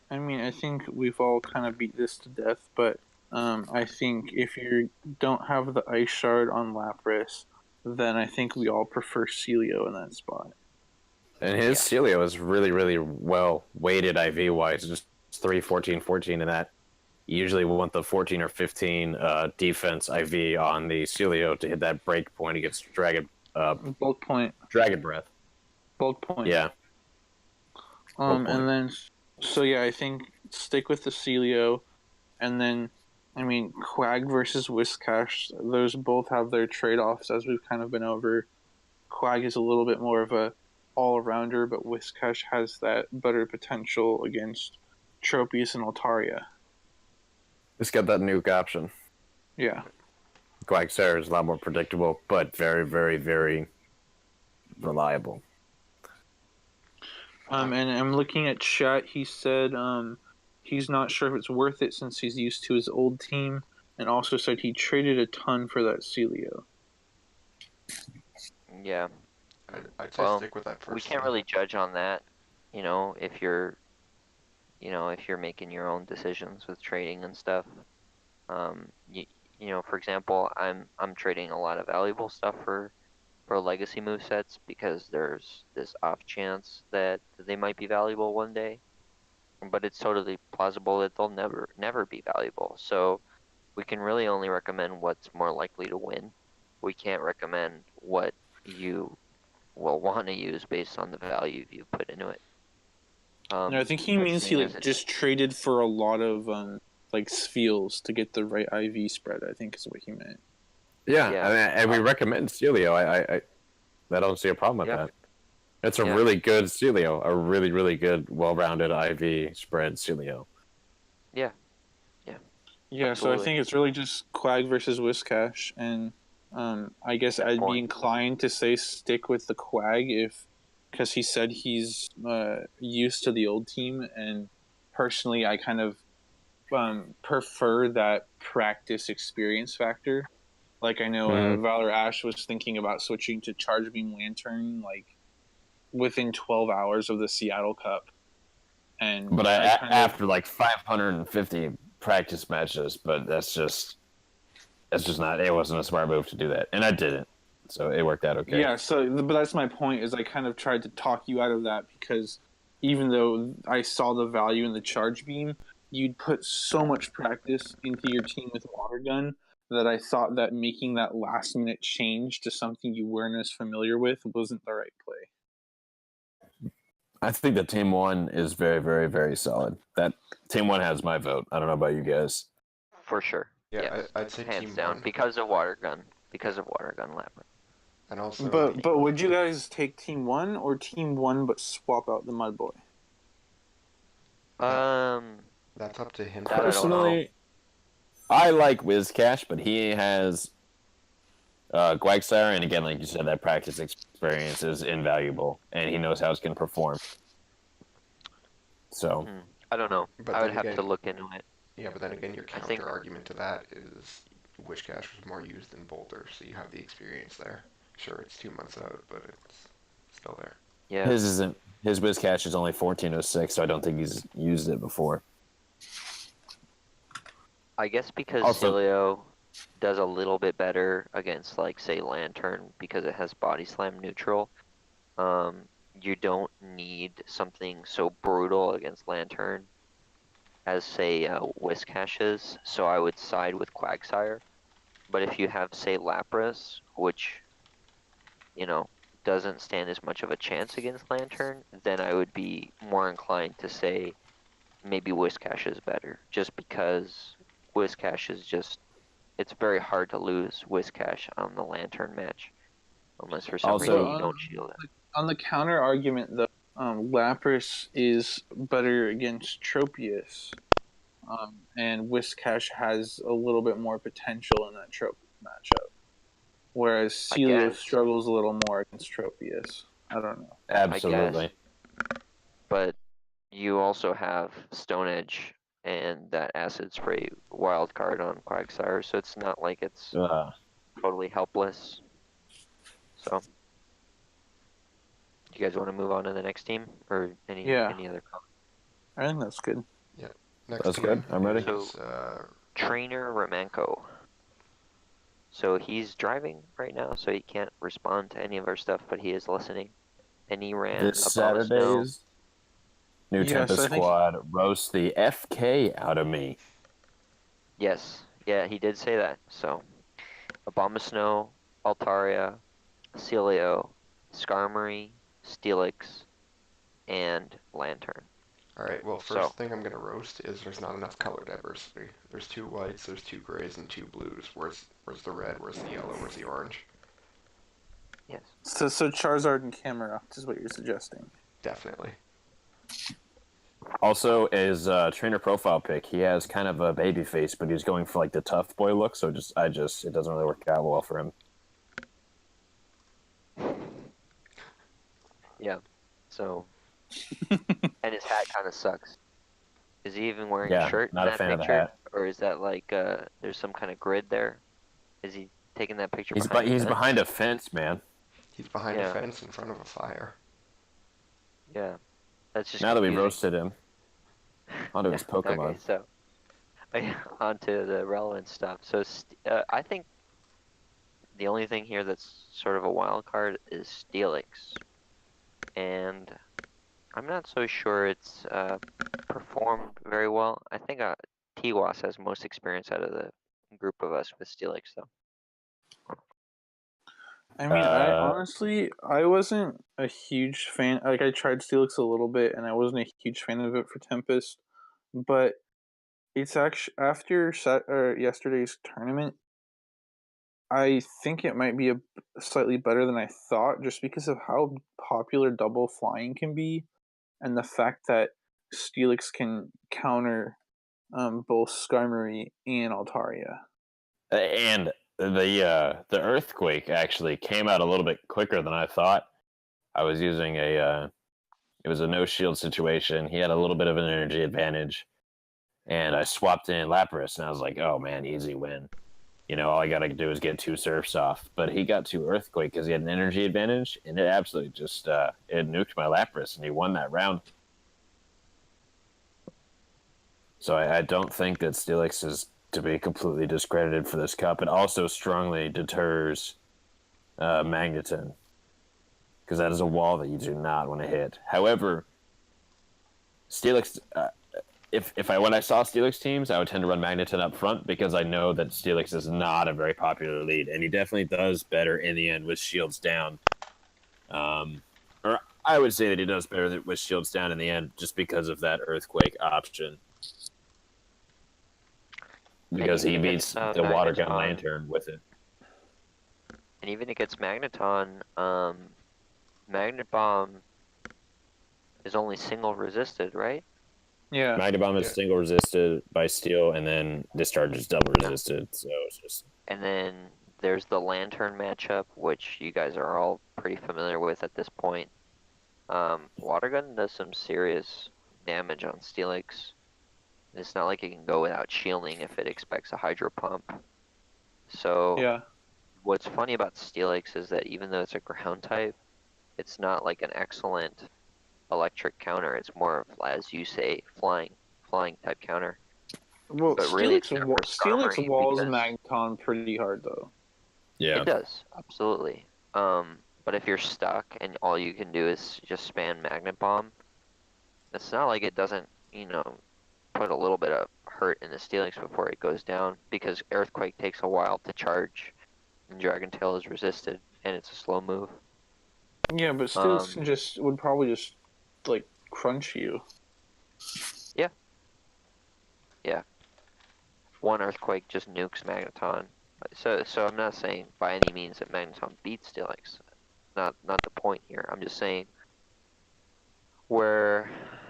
I think we've all kind of beat this to death, but I think if you don't have the Ice Shard on Lapras, then I think we all prefer Celio in that spot. And his Celio is really, really well weighted IV wise, just 3, 14, 14 in that. You usually want the 14 or 15 defense IV on the Celio to hit that break point against Dragon. Bulk point. Dragon Breath. Bulk point. Yeah. And then, so yeah, I think stick with the Celio, and then, Quag versus Whiscash, those both have their trade-offs, as we've kind of been over. Quag is a little bit more of a all-rounder, but Whiscash has that better potential against Tropius and Altaria. It's got that nuke option. Yeah. Quagsire is a lot more predictable, but very, very, very reliable. And I'm looking at chat. He said he's not sure if it's worth it since he's used to his old team, and also said he traded a ton for that Celio. Yeah. I'd say stick with that first. We can't really judge on that, if you're making your own decisions with trading and stuff. For example, I'm trading a lot of valuable stuff for legacy movesets because there's this off chance that they might be valuable one day, but it's totally plausible that they'll never be valuable. So we can really only recommend what's more likely to win. We can't recommend what you will want to use based on the value you put into it. No, I think he means he just traded for a lot of Spheals to get the right IV spread. I think is what he meant. Yeah. And we recommend Celio. I don't see a problem with that. It's a really good Celio, a really, really good, well-rounded IV spread Celio. Yeah. Yeah, so I think it's really just Quag versus Whiscash, and I guess I'd be inclined to say stick with the Quag because he said he's used to the old team, and personally I kind of prefer that practice experience factor. Like I know Valor Ash was thinking about switching to Charge Beam Lantern within 12 hours of the Seattle Cup. But after 550 practice matches, but that's just not, it wasn't a smart move to do that. And I didn't. So it worked out okay. Yeah, but that's my point, is I kind of tried to talk you out of that because even though I saw the value in the Charge Beam, you'd put so much practice into your team with Water Gun that I thought that making that last minute change to something you weren't as familiar with wasn't the right play. I think that Team 1 is very, very, very solid. That Team 1 has my vote. I don't know about you guys. For sure. Yeah, I'd say hands Team down 1. Because of Water Gun Lapras. And also, but would you guys take Team 1 or Team 1 but swap out the Mudboy? That's up to him. Personally, I like Whiscash, but he has Quagsire, and again, like you said, that practice experience is invaluable, and he knows how it's going to perform. So, I don't know. But I would then have again, to look into it. yeah, but then again, your I think counter argument to that is Wishcash was more used than Boulder, so you have the experience there. Sure, it's 2 months out, but it's still there. yeah. His Whiscash is only 1406, so I don't think he's used it before. I guess because Also- Celio does a little bit better against, like, say, Lantern because it has Body Slam neutral. You don't need something so brutal against Lantern as, say, Whiscash is, so I would side with Quagsire. But if you have, say, Lapras, which, doesn't stand as much of a chance against Lantern, then I would be more inclined to say maybe Whiscash is better, just because Whiscash is it's very hard to lose Whiscash on the Lantern match, unless for some Also- reason you don't shield it. On the counter argument, though, Lapras is better against Tropius, and Whiscash has a little bit more potential in that Tropius matchup, whereas Celio guess. struggles a little more against Tropius. I don't know. Absolutely. But you also have Stone Edge and that Acid Spray wild card on Quagsire, so it's not like it's totally helpless. So, do you guys want to move on to the next team, or any other comments? I think that's good. Next That's team good. I'm ready. is, Trainer Romanko. So he's driving right now, so he can't respond to any of our stuff, but he is listening. And he ran This Abomasnow. Saturday's New Yes, Tempest I think- Squad roast the FK out of me. Yes, yeah, he did say that. So, Abomasnow, Altaria, Celio, Skarmory, Steelix, and Lantern. Alright, well, first thing I'm gonna roast is there's not enough color diversity. There's 2 whites, there's 2 grays, and 2 blues. Where's the red? Where's the yellow? Where's the orange? Yes. So Charizard and Camerupt is what you're suggesting. Definitely. Also, his trainer profile pic, he has kind of a baby face, but he's going for like the tough boy look. So it doesn't really work out well for him. Yeah. So, and his hat kind of sucks. Is he even wearing Yeah, a shirt not in a that fan of the picture? hat. Or is that like, there's some kind of grid there? Is he taking that picture He's behind a fence? behind a fence, man. He's behind Yeah. a fence in front of a fire. Yeah. That's just Now that we confusing. roasted him, onto his Pokemon. Okay, so onto the relevant stuff. So I think the only thing here that's sort of a wild card is Steelix, and I'm not so sure it's performed very well. I think Tiwas has most experience out of the group of us with Steelix, though. I mean, I wasn't a huge fan. Like, I tried Steelix a little bit, and I wasn't a huge fan of it for Tempest. But it's actually after yesterday's tournament, I think it might be a slightly better than I thought, just because of how popular double flying can be, and the fact that Steelix can counter both Skarmory and Altaria. And the earthquake actually came out a little bit quicker than I thought. I was using it was a no shield situation. He had a little bit of an energy advantage, and I swapped in Lapras, and I was like, oh man, easy win. All I gotta do is get 2 surfs off. But he got 2 earthquake because he had an energy advantage, and it absolutely just it nuked my Lapras, and he won that round. So I don't think that Steelix is to be completely discredited for this cup. It also strongly deters Magneton, because that is a wall that you do not want to hit. However, Steelix, when I saw Steelix teams, I would tend to run Magneton up front because I know that Steelix is not a very popular lead, and he definitely does better in the end with shields down. Or I would say that he does better with shields down in the end just because of that earthquake option. Because he beats the water gun Lantern with it. And even against Magneton, Magnet Bomb is only single resisted, right? Yeah. Magnet Bomb is single resisted by Steel, and then Discharge is double resisted. So it's just. And then there's the Lantern matchup, which you guys are all pretty familiar with at this point. Water Gun does some serious damage on Steelix. It's not like it can go without shielding if it expects a Hydro Pump. So Yeah. what's funny about Steelix is that even though it's a ground type, it's not like an excellent electric counter. It's more of, as you say, flying type counter. Well, But really, it's never Steelix Skarmory walls because Magneton pretty hard though. Yeah. it does, absolutely. But if you're stuck and all you can do is just spam Magnet Bomb, it's not like it doesn't, put a little bit of hurt in the Steelix before it goes down, because Earthquake takes a while to charge, and Dragon Tail is resisted, and it's a slow move. Yeah, but Steelix would probably just like crunch you. Yeah. One Earthquake just nukes Magneton. So I'm not saying by any means that Magneton beats Steelix. Not the point here. I'm just saying where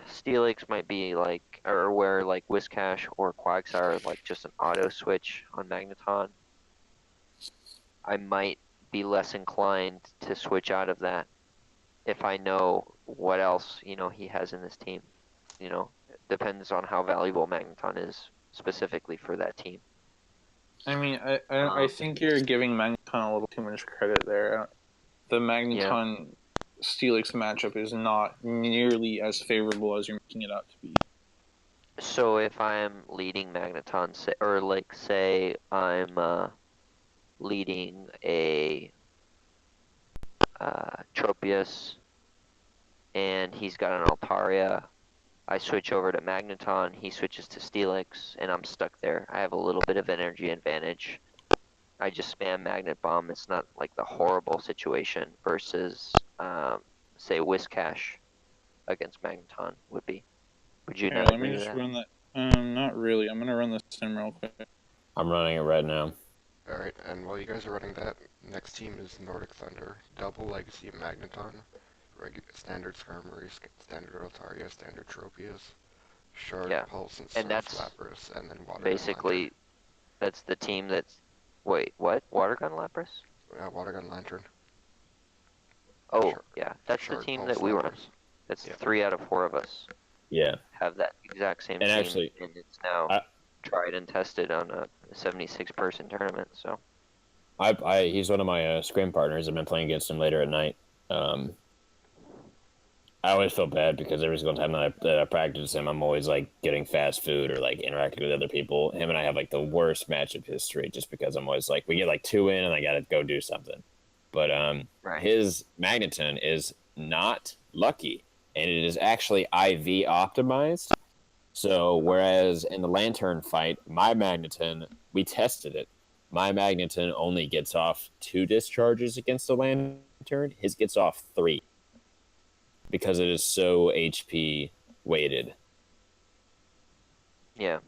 Steelix might be like, or where like Whiscash or Quagsire are like just an auto switch on Magneton, I might be less inclined to switch out of that if I know what else, he has in this team. It depends on how valuable Magneton is specifically for that team. I mean, I think you're giving Magneton a little too much credit there. The Magneton Steelix matchup is not nearly as favorable as you're making it out to be. So if I'm leading Magneton, say I'm leading a Tropius, and he's got an Altaria, I switch over to Magneton, he switches to Steelix, and I'm stuck there. I have a little bit of energy advantage. I just spam Magnet Bomb. It's not like the horrible situation versus, say, Whiscash against Magneton would be. Would you not agree with that? Run that. Not really. I'm gonna run the sim real quick. I'm running it right now. Alright, and while you guys are running that, next team is Nordic Thunder. Double Legacy Magneton, standard Skarmory, standard Altaria, standard Tropius, Shark, Pulse, and Surf, that's Lapras, and then Water basically, Gun Lantern. that's the team that's... Wait, what? Water Gun Lapras? Water Gun Lantern. Oh, yeah. That's the team that we run. That's 3 out of 4 of us. Yeah. Have that exact same and team, actually, and it's now tried and tested on a 76-person tournament. So, he's one of my scrim partners. I've been playing against him later at night. I always feel bad because every single time that I practice him, I'm always like getting fast food or like interacting with other people. Him and I have like the worst matchup history just because I'm always like, we get like 2 in and I gotta go do something. But his Magneton is not lucky, and it is actually IV optimized. So whereas in the Lantern fight, my Magneton, we tested it. My Magneton only gets off 2 discharges against the Lantern. His gets off 3 because it is so HP weighted. Yeah.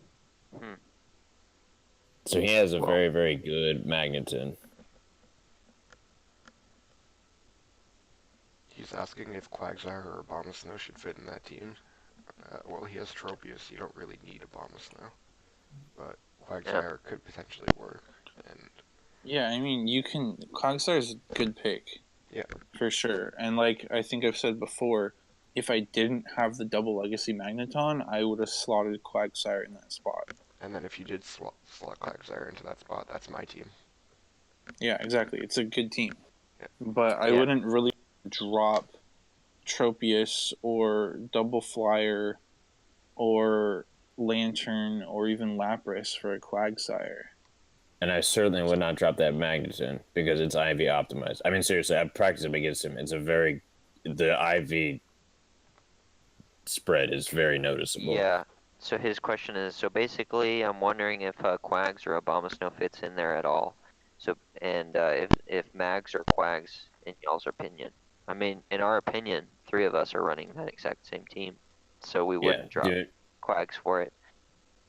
So he has a very, very good Magneton. He's asking if Quagsire or Abomasnow should fit in that team. Well, he has Tropius, you don't really need Abomasnow. But Quagsire could potentially work. And yeah, I mean, Quagsire's a good pick. Yeah. For sure. And like I think I've said before, if I didn't have the double Legacy Magneton, I would have slotted Quagsire in that spot. And then if you did slot Quagsire into that spot, that's my team. Yeah, exactly. It's a good team. Yeah. But I wouldn't really drop Tropius or Double Flyer or Lantern or even Lapras for a Quagsire. And I certainly would not drop that Magneton because it's IV optimized. I mean, seriously, I've practiced him against him. It's the IV spread is very noticeable. Yeah. So his question is, so basically, I'm wondering if Quags or Abomasnow fits in there at all. So, and if Mags or Quags, in y'all's opinion. I mean, in our opinion, 3 of us are running that exact same team, so we wouldn't drop Quags for it.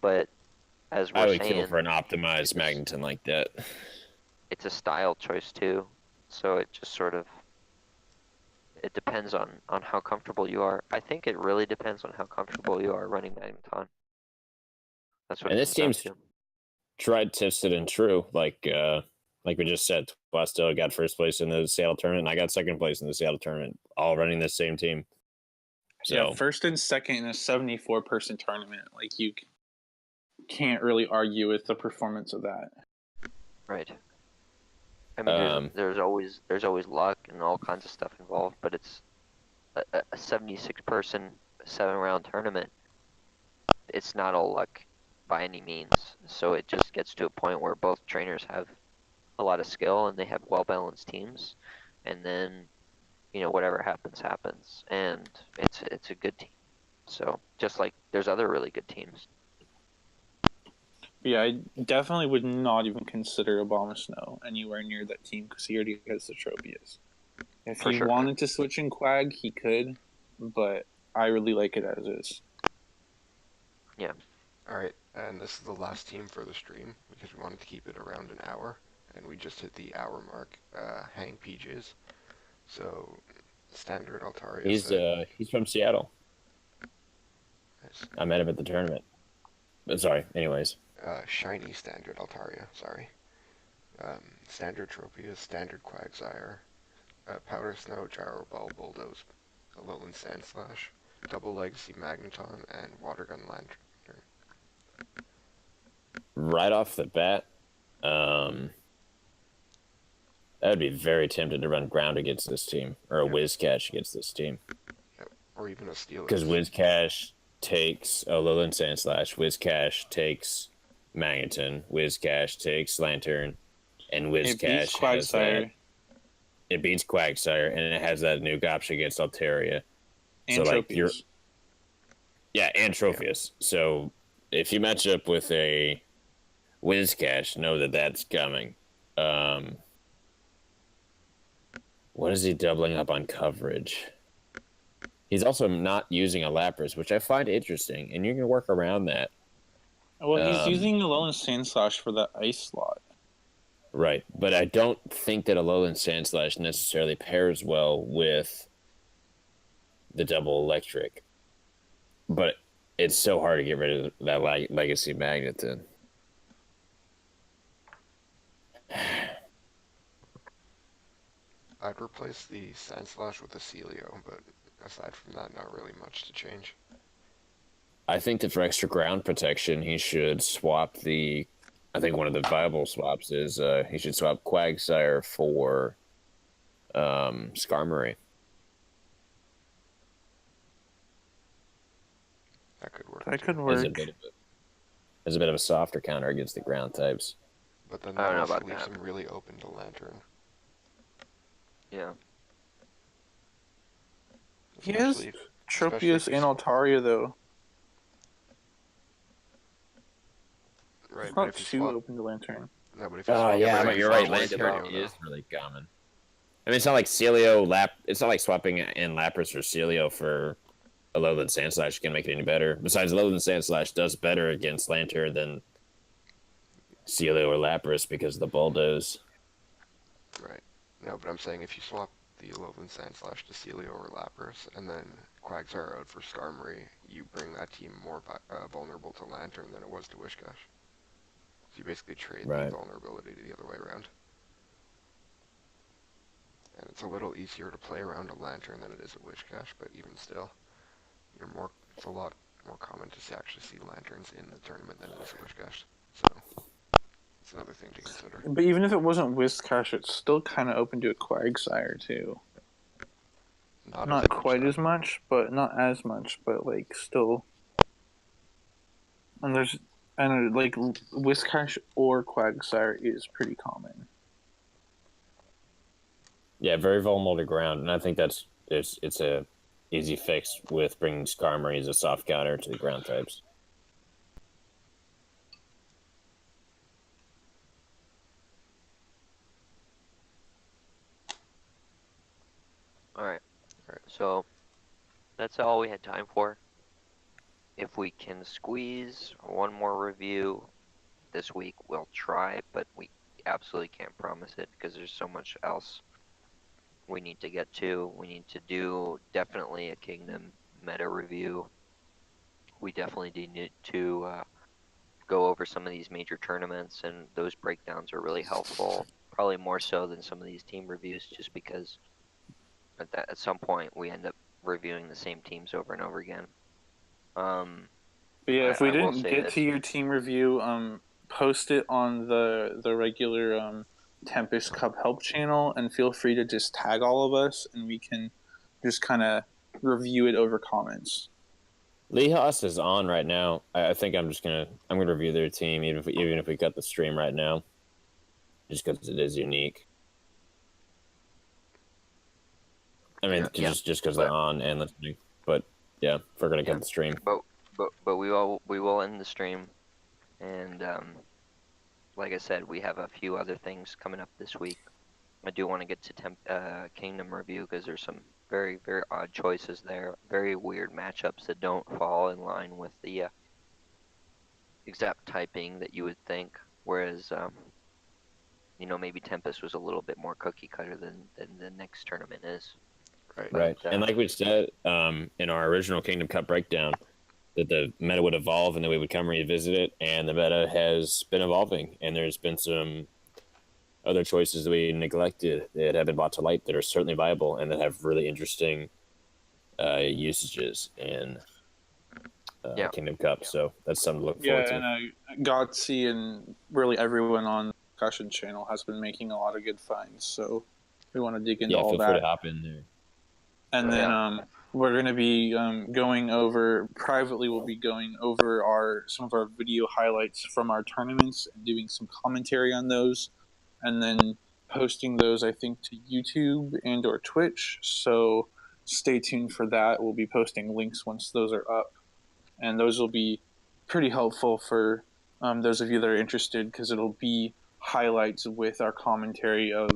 But as we're saying, I would kill for an optimized Magneton like that. It's a style choice too, so it just sort of it depends on how comfortable you are. I think it really depends on how comfortable you are running Magneton. That's what. And this team's tried, tested, and true. Like we just said, Twistill got first place in the Seattle tournament, and I got second place in the Seattle tournament, all running the same team. So yeah, first and second in a 74-person tournament, like you can't really argue with the performance of that. Right. I mean, there's always luck and all kinds of stuff involved, but it's a 76-person 7-round tournament. It's not all luck by any means. So it just gets to a point where both trainers have a lot of skill and they have well-balanced teams, and then whatever happens, and it's a good team. So just like there's other really good teams. Yeah, I definitely would not even consider Abomasnow anywhere near that team because he already has the Tropius. If For he sure. wanted to switch in Quag, he could, but I really like it as is. Yeah. Alright, and this is the last team for the stream because we wanted to keep it around an hour, and we just hit the hour mark. Hang PJs. So, Standard Altaria. He's from Seattle. Nice. I met him at the tournament. But sorry, anyways. Shiny Standard Altaria, sorry. Standard Tropius, Standard Quagsire, Powder Snow, Gyro Ball, Bulldoze, Alolan Sandslash, Double Legacy Magneton, and Water Gun Lantern. Right off the bat, I would be very tempted to run ground against this team, or a Whiscash against this team. Yep. Or even a Steelix. Because Whiscash takes Alolan Sandslash, Whiscash takes Magneton, Whiscash takes Lantern, and Whiscash has that. It beats Quagsire, and it has that nuke option against Altaria. And so, Tropius. and Tropius. Yeah. So if you match up with a Whiscash, know that that's coming. What is he doubling up on coverage? He's also not using a Lapras, which I find interesting, and you can work around that. Well, he's using Alolan Sandslash for the ice slot. Right, but I don't think that Alolan Sandslash necessarily pairs well with the double electric. But it's so hard to get rid of that Legacy Magneton. I'd replace the Sandslash with a Celio, but aside from that, not really much to change. I think that for extra ground protection, he should swap the... I think one of the viable swaps is he should swap Quagsire for Skarmory. That could work. That could work. As a bit of a softer counter against the ground types. But then that also leaves him really open to Lantern. Yeah. He has Tropius and Altaria, though. Right, it's not too open to Lantern. No, but if but you're right. Lantern is really common. I mean, it's not like Celio It's not like swapping in Lapras or Celio for Alolan Sandslash can make it any better. Besides, Alolan Sandslash does better against Lantern than Celio or Lapras because of the Bulldoze. Right. No, but I'm saying if you swap the Alolan Sandslash to Celio or Lapras, and then Quagsire out for Skarmory, you bring that team more vulnerable to Lantern than it was to Whiscash. So you basically trade the vulnerability to the other way around. And it's a little easier to play around a Lantern than it is a Whiscash, but even still, it's a lot more common to actually see Lanterns in the tournament than it is a Whiscash. So it's another thing to consider. But even if it wasn't Whiscash, it's still kind of open to a Quagsire too. Not quite as much, but not as much, but like still. And like Whiscash or Quagsire is pretty common. Yeah, very vulnerable to ground, and I think it's a easy fix with bringing Skarmory as a soft counter to the ground types. Alright, so that's all we had time for. If we can squeeze one more review this week, we'll try, but we absolutely can't promise it because there's so much else we need to get to. We need to do definitely a Kingdom meta review. We definitely need to go over some of these major tournaments, and those breakdowns are really helpful. Probably more so than some of these team reviews, just because at some point we end up reviewing the same teams over and over again. But yeah, if we I will didn't say get this. to your team review, post it on the regular Tempest Cup help channel, and feel free to just tag all of us, and we can just kind of review it over comments. Lee Haas is on right now. I think I'm gonna review their team even if we cut the stream right now, just because it is unique. I mean, just because they're on and listening. But yeah, if we're gonna cut the stream. But we will end the stream, and like I said, we have a few other things coming up this week. I do want to get to Kingdom review because there's some very, very odd choices there, very weird matchups that don't fall in line with the exact typing that you would think. Whereas, maybe Tempest was a little bit more cookie cutter than the next tournament is. Right. And like we said in our original Kingdom Cup breakdown, that the meta would evolve and then we would come revisit it, and the meta has been evolving, and there's been some other choices that we neglected that have been brought to light that are certainly viable and that have really interesting usages in Kingdom Cup. So that's something to look forward to. Yeah, and Gotsy and really everyone on the discussion channel has been making a lot of good finds. So we want to dig into all feel that. free to hop in there. And then we're going to be going over privately. We'll be going over some of our video highlights from our tournaments and doing some commentary on those, and then posting those, I think, to YouTube and or Twitch. So stay tuned for that. We'll be posting links once those are up, and those will be pretty helpful for those of you that are interested, because it'll be highlights with our commentary of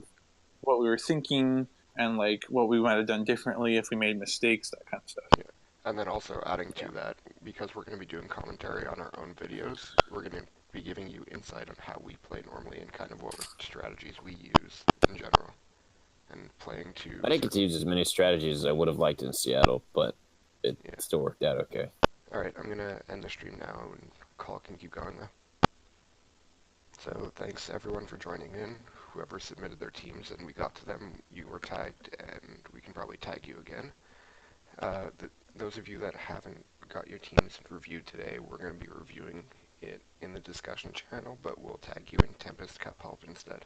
what we were thinking and like what we might have done differently if we made mistakes, that kind of stuff. Yeah. And then also adding to that, because we're going to be doing commentary on our own videos, we're going to be giving you insight on how we play normally and kind of what strategies we use in general. And playing to... I didn't get to use as many strategies as I would have liked in Seattle, but it still worked out okay. Alright, I'm going to end the stream now, and Call can keep going though. So thanks everyone for joining in. Whoever submitted their teams and we got to them, you were tagged, and we can probably tag you again. Those of you that haven't got your teams reviewed today, we're going to be reviewing it in the discussion channel, but we'll tag you in Tempest Cup Help instead.